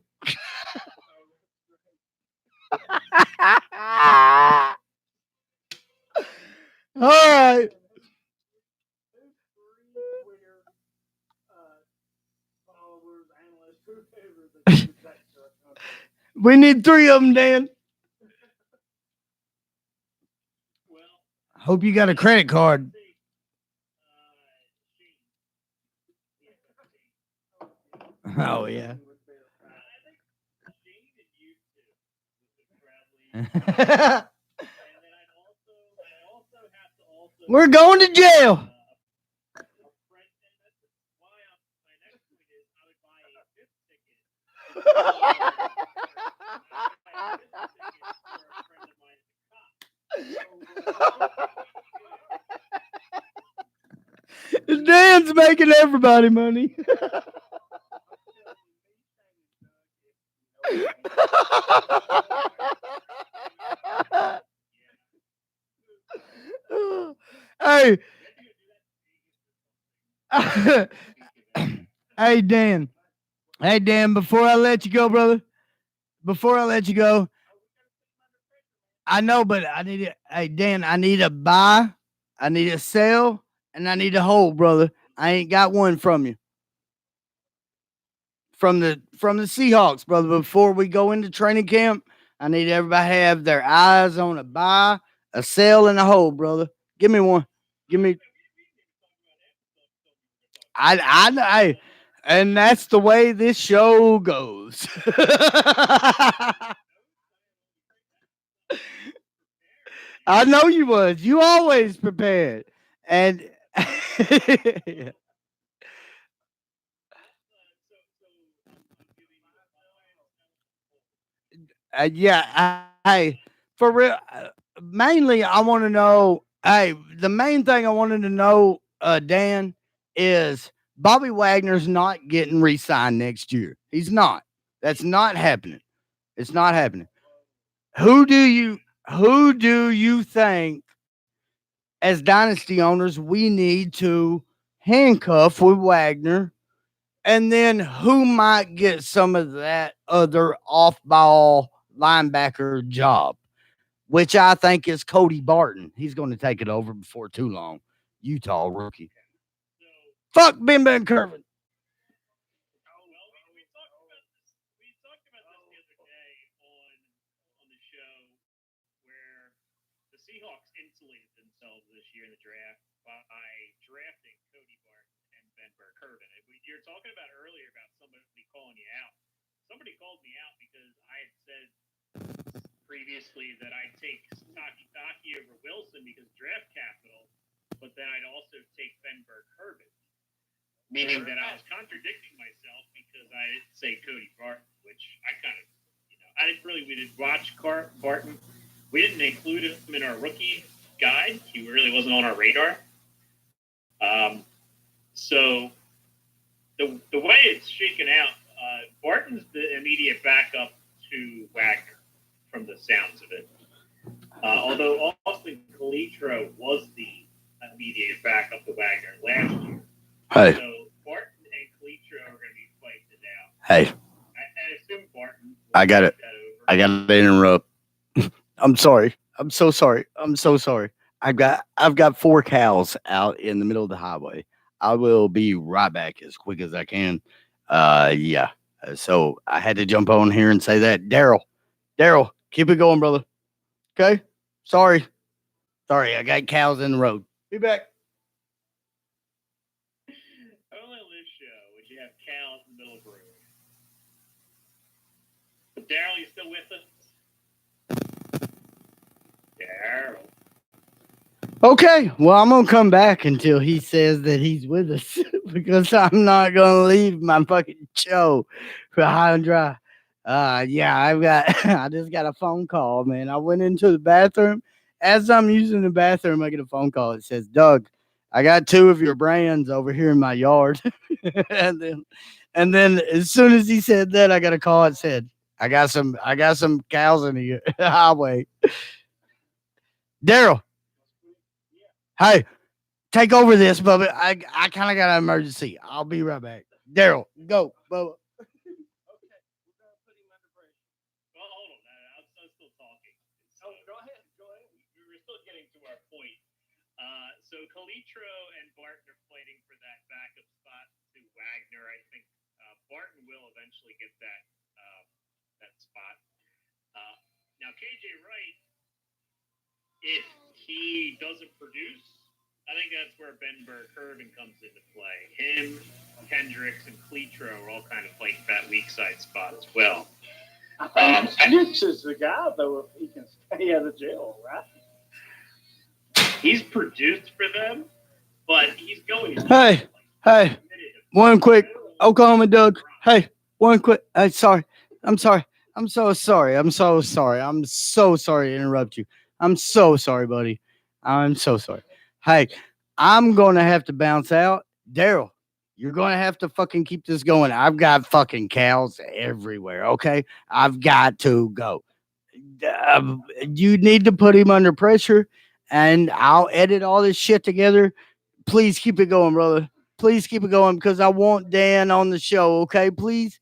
All right. We need 3 of them, Dan. Hope you got a credit card. Oh, yeah. We're going to jail. Dan's making everybody money. Hey. Hey, Dan. Hey, Dan, before I let you go, brother, I know, but I need to, hey, Dan, I need a buy, I need a sell, and I need a hold, brother. I ain't got one from you. From the Seahawks, brother. Before we go into training camp, I need everybody to have their eyes on a buy, a sell, and a hold, brother. Give me one. Give me. I and that's the way this show goes. I know you was. You always prepared. And yeah, hey, for real. Mainly, I want to know. Hey, the main thing I wanted to know, Dan, is Bobby Wagner's not getting re-signed next year. He's not. That's not happening. It's not happening. Who do you think, as dynasty owners, we need to handcuff with Wagner? And then who might get some of that other off-ball linebacker job, which I think is Cody Barton. He's going to take it over before too long. Utah rookie. Fuck Ben Curvin.
Seahawks insulated themselves this year in the draft by drafting Cody Barton and Ben Curvin. You're talking about earlier about somebody calling you out. Somebody called me out because I had said previously that I'd take Taki over Wilson because draft capital, but then I'd also take Ben Curvin, meaning that I was contradicting myself because I didn't say Cody Barton, which I kind of, we didn't watch Barton. We didn't include him in our rookie guide. He really wasn't on our radar. So the way it's shaken out, Barton's the immediate backup to Wagner from the sounds of it. Although Austin Calitro was the immediate backup to Wagner last year.
Hey.
So Barton and Calitro are going to be fighting it out.
Hey.
I assume Barton.
I got it. I got to interrupt. I'm sorry. I'm so sorry. I've got 4 cows out in the middle of the highway. I will be right back as quick as I can. Yeah. So I had to jump on here and say that. Daryl, keep it going, brother. Okay? Sorry. I got cows in the road. Be back.
Only on this show would you have cows in the middle of the road. But Daryl, you still with us? Daryl.
Okay, well, I'm going to come back until he says that he's with us because I'm not going to leave my fucking show for high and dry. Yeah, I just got a phone call, man. I went into the bathroom. As I'm using the bathroom, I get a phone call. It says, Doug, I got 2 of your brands over here in my yard. and then as soon as he said that, I got a call. It said, I got some cows in the highway. Daryl, hey, take over this, Bubba. I kind of got an emergency. I'll be right back. Daryl, go, Bubba.
Well, hold on. I'm still talking. So,
Go ahead.
we were still getting to our point. So Calitro and Barton are fighting for that backup spot to Wagner. I think Barton will eventually get that spot. Now KJ Wright, if he doesn't produce, I think that's where Ben Burke-Irvin comes into play. Him, Kendricks, and Calitro are all kind of fighting for that weak side spot as well.
I think Stitch is the guy, though, if he can stay out of jail, right?
He's produced for them, but he's going.
Hey, one quick, Oklahoma Doug. Hey, one quick. Hey, sorry. I'm sorry. I'm so sorry. I'm so sorry. I'm so sorry to interrupt you. I'm so sorry, buddy. I'm so sorry. Hey, I'm going to have to bounce out. Daryl, you're going to have to fucking keep this going. I've got fucking cows everywhere, okay? I've got to go. You need to put him under pressure, and I'll edit all this shit together. Please keep it going, brother. Please keep it going because I want Dan on the show, okay? Please?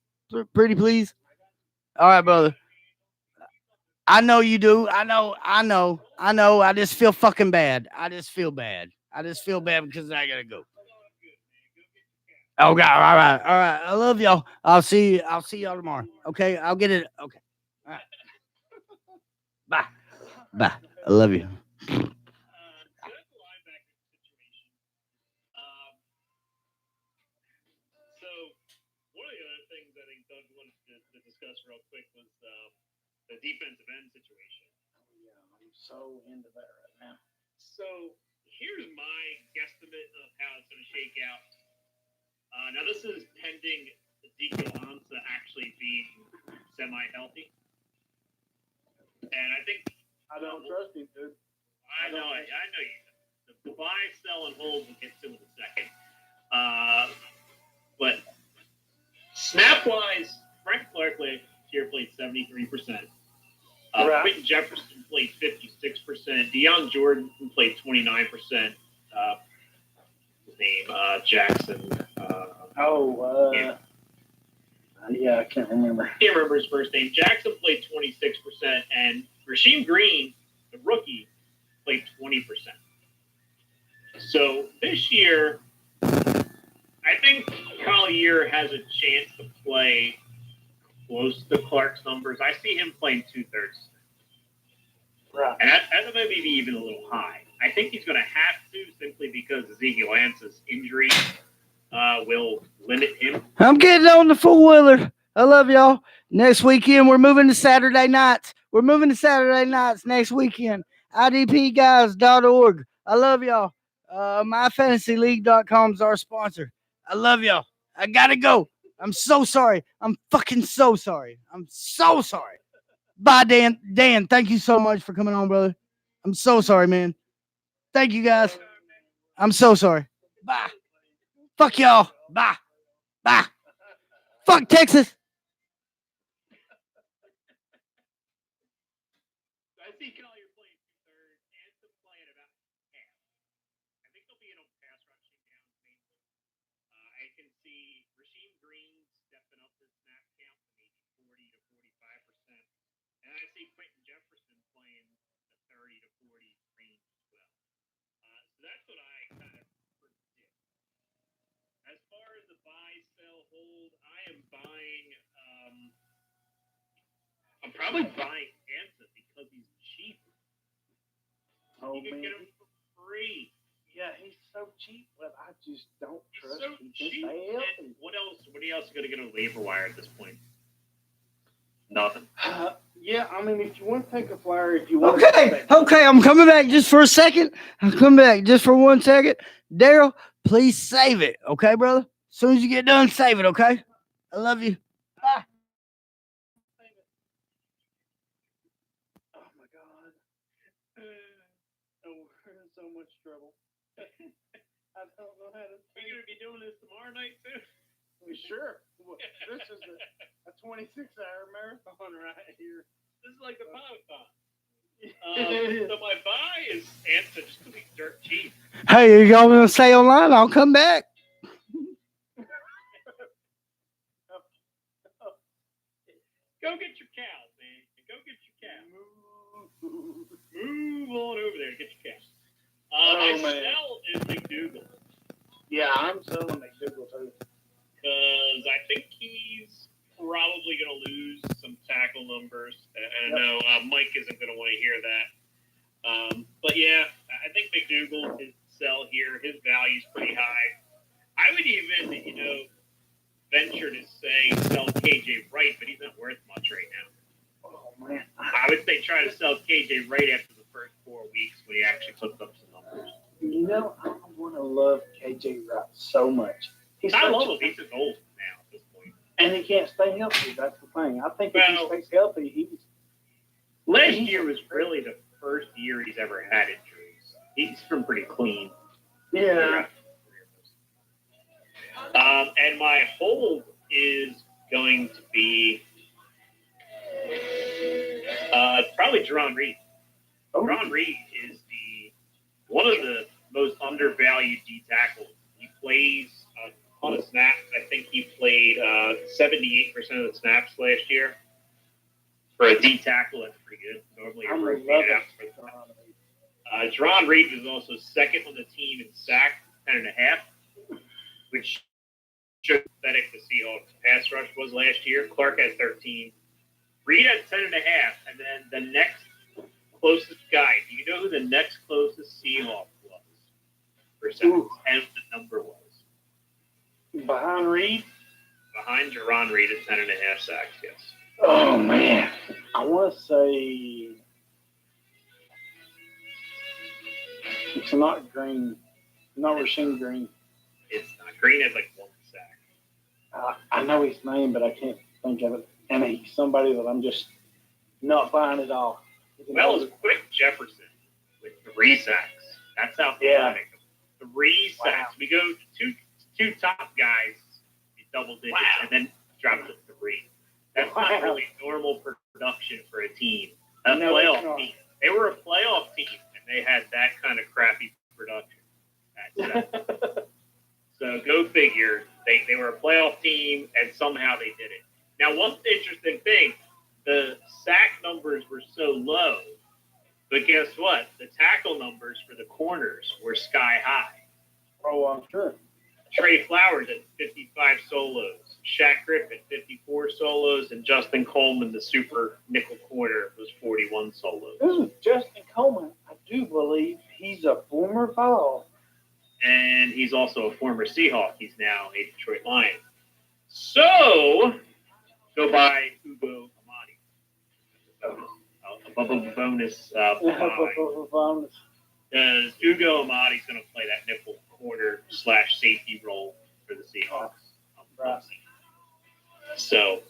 Pretty please? All right, brother. I know you do. I know. I just feel fucking bad. I just feel bad because I gotta go. Oh God! All right. I love y'all. I'll see y'all tomorrow. Okay, I'll get it. Okay. All right. Bye. I love you.
So that's the linebacker situation. So one of the other things I think Doug wanted to discuss real quick was the defensive end situation.
Yeah, I'm so into that right now.
So here's my guesstimate of how it's going to shake out. Now this is pending Ezekiel Ansah actually being semi-healthy, and I think
I don't trust him, dude.
I know you. The buy, sell, and hold we'll get to in a second. But snap-wise, Frank Clark here played 73%.
Right.
Quentin Jefferson played 56%. Deion Jordan played 29%. His name, Jackson.
Yeah, I can't remember.
Can't remember his first name. Jackson played 26%, and Rasheem Green, the rookie, played 20%. So this year, I think Collier has a chance to play close to Clark's numbers. I see him playing 2/3.
Right.
And that may be even a little high. I think he's going to have to simply because Ezekiel Ansah's injury will limit him.
I'm getting on the four-wheeler. I love y'all. Next weekend, we're moving to Saturday nights. Next weekend. IDPguys.org. I love y'all. MyFantasyLeague.com is our sponsor. I love y'all. I gotta go. I'm so sorry. I'm fucking so sorry. I'm so sorry. Bye, Dan. Dan, thank you so much for coming on, brother. I'm so sorry, man. Thank you, guys. I'm so sorry. Bye. Fuck y'all. Bye. Fuck Texas.
I see Collier playing 2/3. Ansah playing about half. I think they'll be in a pass rushing down mainly. I can see Rasheem Green stepping up his snap count to maybe 40 to 45%. And I see Quentin Jefferson playing the 30 to 40 range as well. So that's what I kind of predict. As far as the buy, sell, hold, I am buying. I'm probably buying Ansah because he's cheap.
Oh,
You can
man.
get him for free.
Yeah, he's so cheap, but I just don't
He's
trust
so
him.
cheap.
Stay healthy.
And what else? What else are going to get a waiver wire at this point? Nothing.
Yeah, I mean, if you want to take a flyer, if you want
Okay, I'm coming back just for a second. I'm coming back just for 1 second. Daryl, please save it, okay, brother? As soon as you get done, save it, okay? I love you. Bye.
Oh, my God. We're in so much trouble. I don't know how to.
Are you going to be doing this tomorrow night, too?
Sure. Well, that's 26-hour marathon right here.
This is like the marathon. So my buy is Anson just to be dirt cheap.
Hey, y'all want to stay online? I'll come back.
Go get your cows, man. Go get your cows. Move on over there and get your cows. My sell is McDougal.
Yeah, I'm selling McDougal too.
Because I think he's probably going to lose some tackle numbers. And I know Mike isn't going to want to hear that. But yeah, I think McDougal is sell here. His value's pretty high. I would even, venture to say sell KJ Wright, but he's not worth much right now.
Oh, man.
I would say try to sell KJ Wright after the first 4 weeks when he actually puts up some numbers.
I want to love KJ Wright so much.
I love him. He's just old now at this point.
And he can't stay healthy. That's the thing. I think if he stays healthy,
last year was really the first year he's ever had injuries. He's been pretty clean.
Yeah.
And my hold is going to be probably Jerron Reed.
Oh.
Jerron Reed is one of the most undervalued D tackles. He plays a ton of snaps. I think he played 78% of the snaps last year. For a D tackle, that's pretty good. Normally, you're rotated out for the Jerron Reed was also second on the team in sack, 10.5, which showed pathetic the Seahawks pass rush was last year. Clark had 13. Reed had 10.5, and then the next closest guy. Do you know who the next closest Seahawk was? For sacks, and the number was
behind Reed.
Behind Jerron Reed at 10.5 sacks. Yes.
Oh man, I want to say it's not Green, not Rasheem Green.
It's not. Green has like 1 sack.
I know his name, but I can't think of it. And he's somebody that I'm just not buying at all.
Well, it's Quick Jefferson with 3 sacks. That's how pathetic. 3 sacks. We go to two top guys, double digits, and then drop to 3. That's not really normal production for a team. A playoff team. They were a playoff team, and they had that kind of crappy production. So go figure. They were a playoff team, and somehow they did it. Now, one interesting thing, the sack numbers were so low, but guess what? The tackle numbers for the corners were sky high.
Oh, I'm sure.
Trey Flowers at 55 solos, Shaq Griffin 54 solos, and Justin Coleman, the super nickel corner, was 41 solos.
Ooh, Justin Coleman, I do believe he's a former Vol.
And he's also a former Seahawk. He's now a Detroit Lion. So, go buy Ugo Amadi. Above a bonus buy. Because Ugo Amadi's going to play that nickel corner / safety role for the Seahawks.
Right.
So,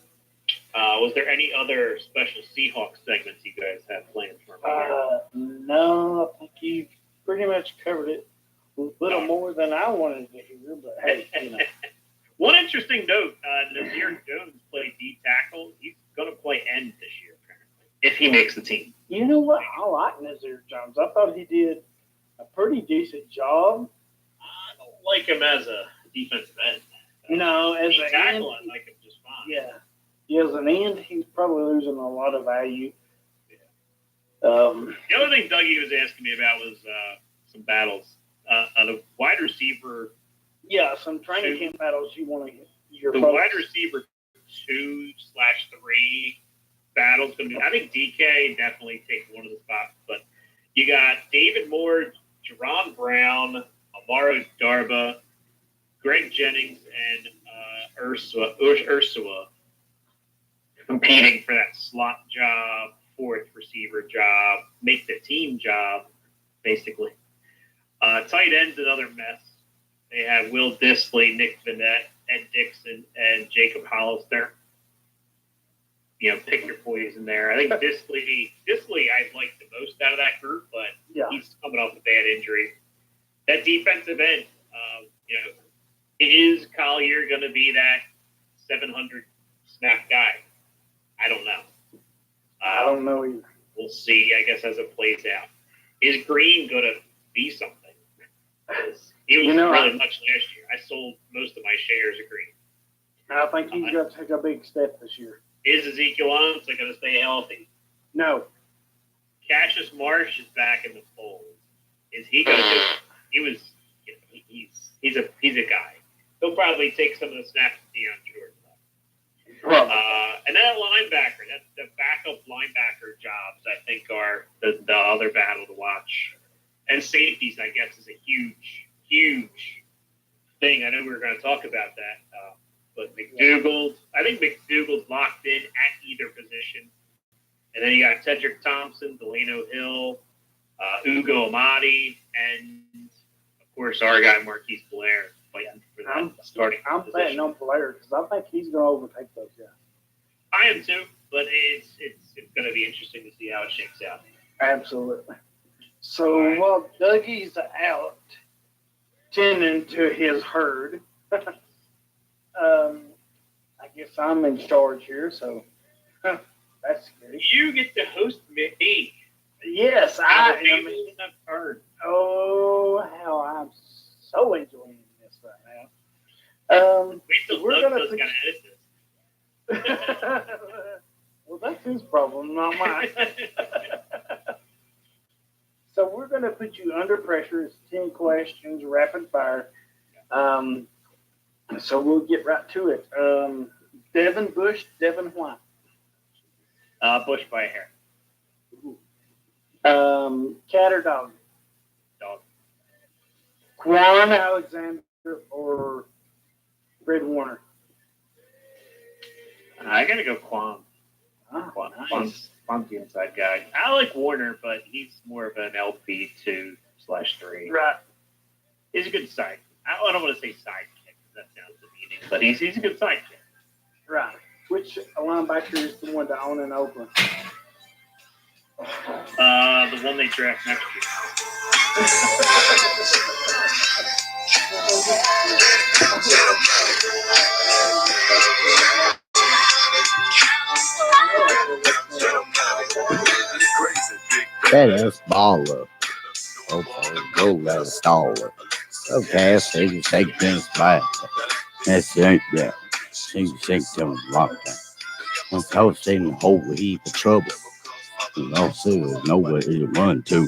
was there any other special Seahawks segments you guys have planned for me?
No, I think you pretty much covered it. A little more than I wanted to hear, but hey,
One interesting note, Nazir Jones played D tackle. He's going to play end this year, apparently, if he makes the team.
You know what? I like Nazir Jones. I thought he did a pretty decent job.
I don't like him as a defensive end.
No, as
D
an
tackle,
end,
I like him just fine.
yeah. As an end, he's probably losing a lot of value.
The other thing Dougie was asking me about was some battles. The wide receiver.
Yeah, some training camp battles you want to get.
The wide receiver 2/3 battles going to be. I think DK definitely takes one of the spots, but you got David Moore, Jerron Brown, Amaro Darba, Greg Jennings, and Ursua competing for that slot job, 4th receiver job, make the team job, basically. Tight end's another mess. They have Will Dissly, Nick Vanette, Ed Dixon, and Jacob Hollister. Pick your poison there. I think Dissly I like the most out of that group, but he's coming off a bad injury. That defensive end, is Collier going to be that 700 snap guy. I don't know.
I don't know either.
We'll see, I guess, as it plays out. Is Green going to be something? He was really much last year. I sold most of my shares of Green.
I think he's got to take a big step this year.
Is Ezekiel Owens going to stay healthy?
No.
Cassius Marsh is back in the fold. Is he going to? He's a guy. He'll probably take some of the snaps to Deion Jordan. And that linebacker, the backup linebacker jobs, I think, are the other battle to watch. And safeties, I guess, is a huge thing. I know we were going to talk about that. But McDougald, I think McDougald's locked in at either position. And then you got Cedric Thompson, Delano Hill, Ugo Amadi, and, of course, our guy, Marquise Blair. Fighting for that starting
I'm betting on Blair because I think he's going to overtake those guys.
I am too, but it's going to be interesting to see how it shakes out.
Absolutely. So while Dougie's out tending to his herd, I guess I'm in charge here, so that's scary.
You get to host me.
Yes, I am.
Herd.
Oh, how I'm so enjoying this right now.
Wait till
we're
Doug
gonna
does edit this.
Well, that's his problem, not mine. So we're going to put you under pressure. It's 10 questions, rapid fire. So we'll get right to it. Devin Bush, Devin White.
Bush by a hair.
Cat or dog?
Dog.
Quan Alexander or Fred Warner?
I got to go Quan.
Nice.
Quan's the inside guy. I like Warner, but he's more of an LP2/3.
Right.
He's a good side. I don't want to say sidekick. That sounds demeaning, but he's a good sidekick.
Right. Which linebacker is the one to own in Oakland?
The one they draft next year.
That is baller. Okay, go let it stall it. Okay, so you can take things back. That's it, yeah. So you can take them lockdown. Once I was in a whole heap of trouble. And also, there's nowhere to run to.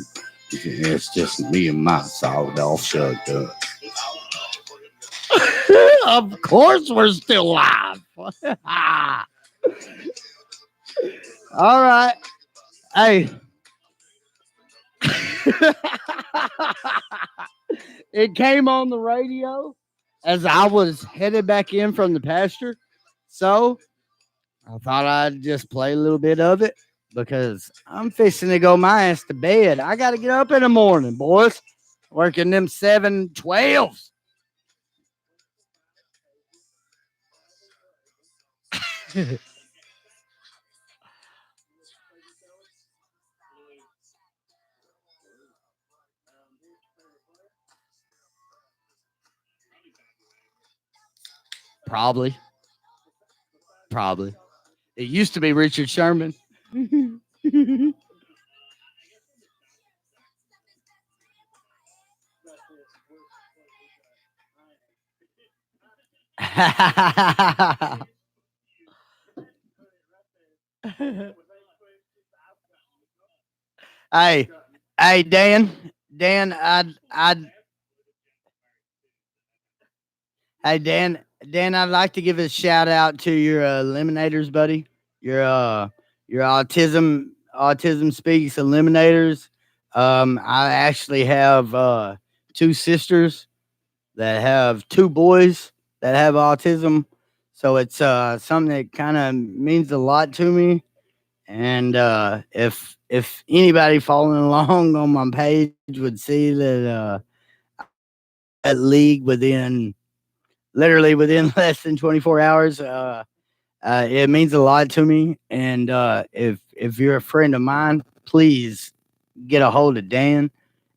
It's just me and my solid off shotgun. Of course, we're still live. All right. Hey. It came on the radio as I was headed back in from the pasture. So I thought I'd just play a little bit of it because I'm fixing to go my ass to bed. I got to get up in the morning, boys. Working them 7-12s. Probably. It used to be Richard Sherman. Hey, Dan, hey, Dan, I'd like to give a shout out to your eliminators, buddy. Your autism speaks eliminators. I actually have 2 sisters that have 2 boys that have autism, so it's something that kind of means a lot to me. And if anybody following along on my page would see that that league literally within less than 24 hours, it means a lot to me. And if you're a friend of mine, please get a hold of Dan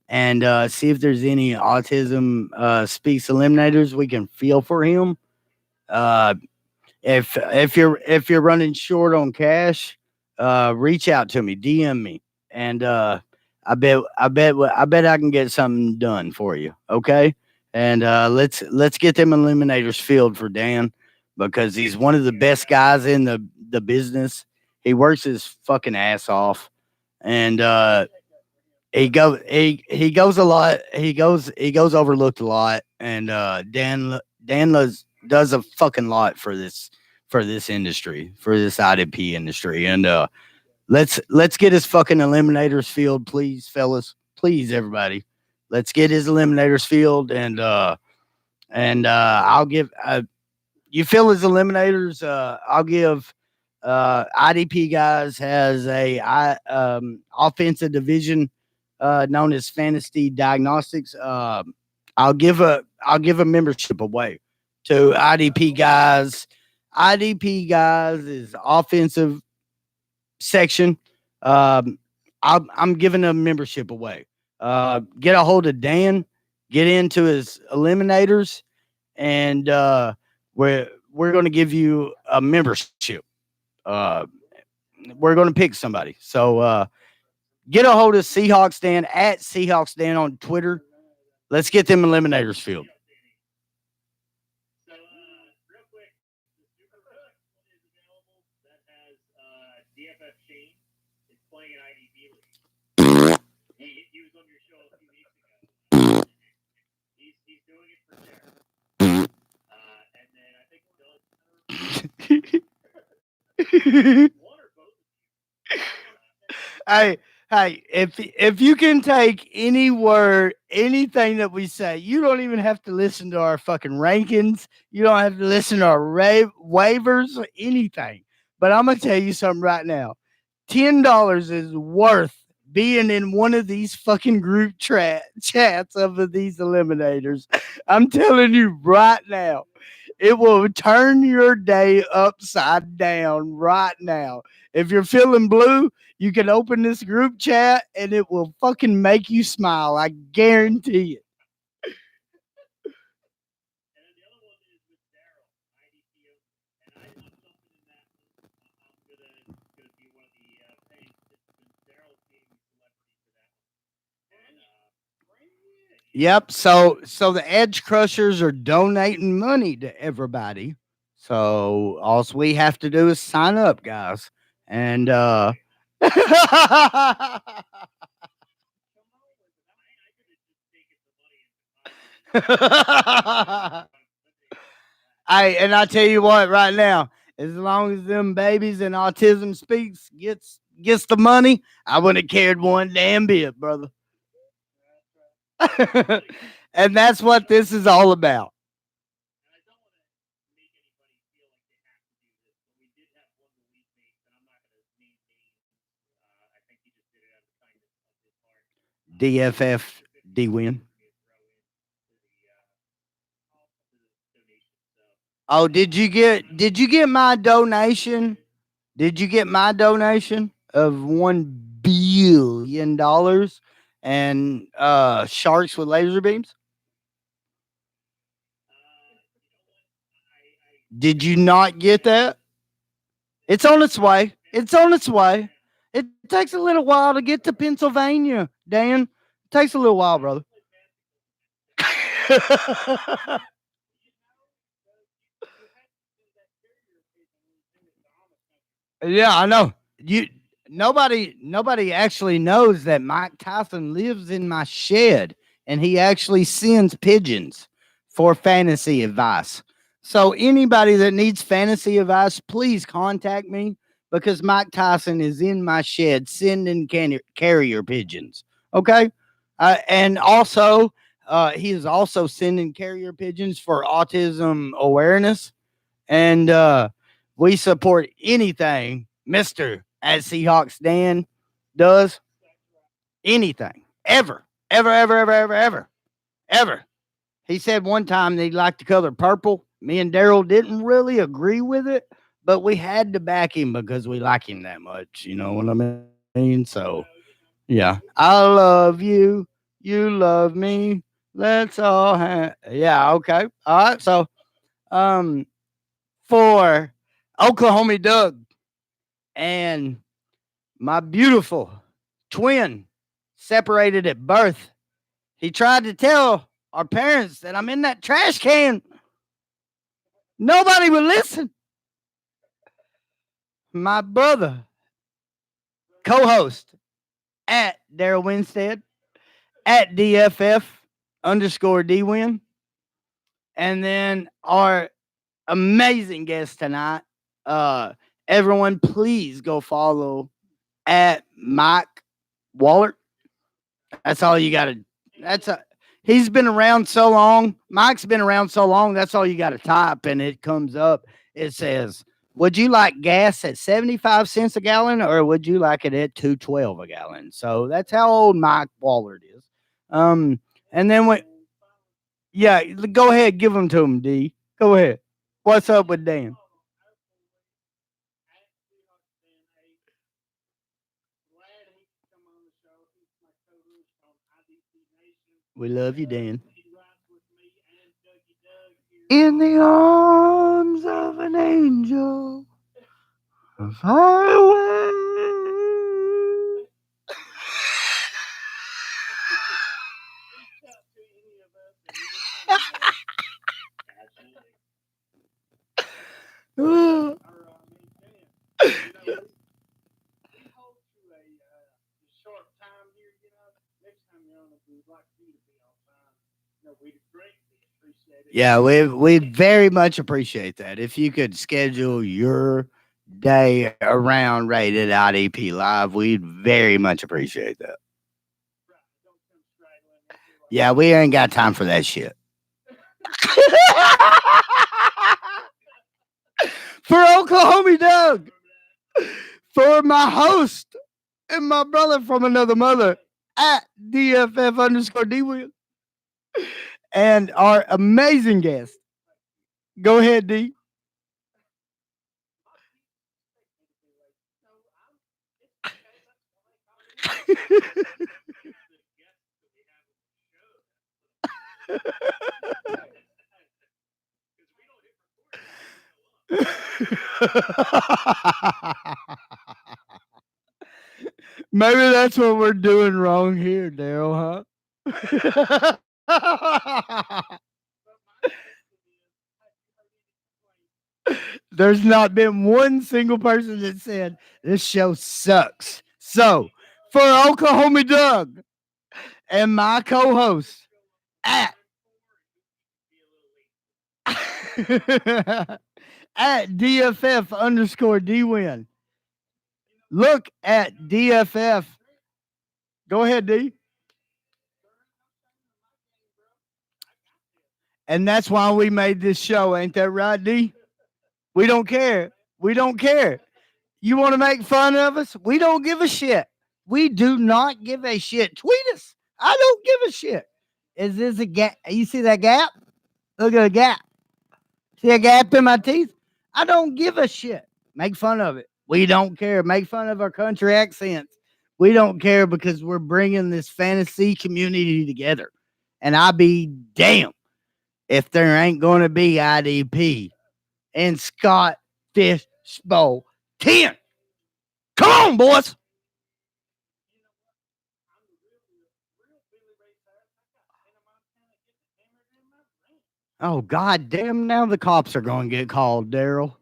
and see if there's any autism speaks eliminators we can feel for him. if you're running short on cash, reach out to me, DM me, and I bet I can get something done for you. Okay, and let's get them eliminators filled for Dan because he's one of the best guys in the business. He works his fucking ass off, and he goes a lot. He goes overlooked a lot, and Dan does a fucking lot for this industry, for this IDP industry, and let's get his fucking eliminators field, please, fellas, please, everybody. Let's get his eliminators field, and I'll give you fill his eliminators. I'll give IDP guys has offensive division known as Fantasy Diagnostics. I'll give a membership away to IDP guys. IDP guys is offensive section. I'm giving a membership away. Get a hold of Dan, get into his eliminators, and we're going to give you a membership. Uh, we're going to pick somebody. So get a hold of Seahawks Dan at Seahawks Dan on Twitter. Let's get them eliminators filled.
So, real quick, the Super Cook is available. That has DFF Shane. Is playing an IDP league. He was on your show a few weeks ago. He's doing it for charity. And then I think one or both of you.
Hey, if you can take any word, anything that we say, you don't even have to listen to our fucking rankings. You don't have to listen to our waivers or anything. But I'm gonna tell you something right now. $10 is worth being in one of these fucking group chats of these eliminators. I'm telling you right now. It will turn your day upside down right now. If you're feeling blue, you can open this group chat and it will fucking make you smile. I guarantee it.
And then the other one is with Daryl, IDP. And I'm something in that. I'm gonna be one of the paying participants. Daryl's being celebrity for that one. And
Yep. So the Edge Crushers are donating money to everybody. So all we have to do is sign up, guys. And I tell you what, right now, as long as them babies and autism speaks gets the money, I wouldn't have cared one damn bit, brother. And that's what this is all about.
I don't want to make anybody feel like they have to do this, but we did have one of the league mates, and I'm not going to name names. I think he just did it out of kindness of his heart.
DFF D win. Oh, did you get my donation? Did you get my donation of $1 billion and sharks with laser beams? Did you not get that? It's on its way. It's on its way. It takes a little while to get to Pennsylvania, Dan. It takes a little while, brother. Yeah, I know. Nobody actually knows that Mike Tyson lives in my shed and he actually sends pigeons for fantasy advice. So anybody that needs fantasy advice, please contact me because Mike Tyson is in my shed sending carrier pigeons. Okay? And also he is also sending carrier pigeons for autism awareness. And we support anything Mr. as Seahawks Dan does. Anything. Ever. Ever, ever, ever, ever, ever. Ever. He said one time that he liked the color purple. Me and Daryl didn't really agree with it, but we had to back him because we like him that much. You know what I mean? So, yeah. I love you. You love me. Let's all have. Yeah, okay. All right. So, for Oklahoma Doug, and my beautiful twin separated at birth. He tried to tell our parents that I'm in that trash can. Nobody would listen. My brother, co-host at Daryl Winstead, at DFF_DWin. And then our amazing guest tonight. Everyone, please go follow at Mike Wallert. That's all you got to. He's been around so long. Mike's been around so long. That's all you got to type, and it comes up. It says, "Would you like gas at 75 cents a gallon, or would you like it at $2.12 a gallon?" So that's how old Mike Wallert is. And then yeah, go ahead, give them to him, D. Go ahead. What's up with Dan? We love you, Dan. In the arms of an angel, far away. Yeah, we very much appreciate that. If you could schedule your day around Rated IDP Live, we'd very much appreciate that. Yeah, we ain't got time for that shit. For Oklahoma Doug, for my host and my brother from another mother at DFF_DWin, and our amazing guest. Go ahead, D. Maybe that's what we're doing wrong here, Daryl, huh? There's not been one single person that said this show sucks. So, for Oklahoma Doug and my co-host at DFF_DWin. Look at DFF. Go ahead, D. And that's why we made this show. Ain't that right, D? We don't care. We don't care. You want to make fun of us? We don't give a shit. We do not give a shit. Tweet us. I don't give a shit. Is this a gap? You see that gap? Look at the gap. See a gap in my teeth? I don't give a shit. Make fun of it. We don't care. Make fun of our country accents. We don't care because we're bringing this fantasy community together. And I be damn if there ain't going to be IDP and Scott Fishbowl 10. Come on, boys. Oh, God damn. Now the cops are going to get called, Daryl.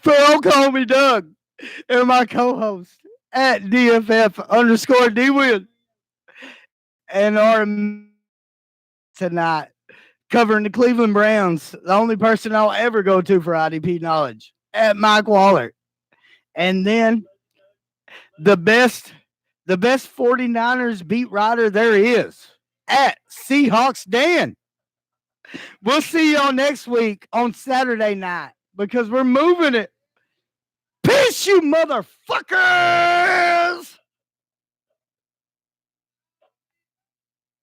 For Oklahoma Doug and my co-host at DFF_DWin. And our tonight covering the Cleveland Browns, the only person I'll ever go to for IDP knowledge, at Mike Waller. And then the best 49ers beat writer there is at Seahawks Dan. We'll see y'all next week on Saturday night because we're moving it. Peace, you motherfucker!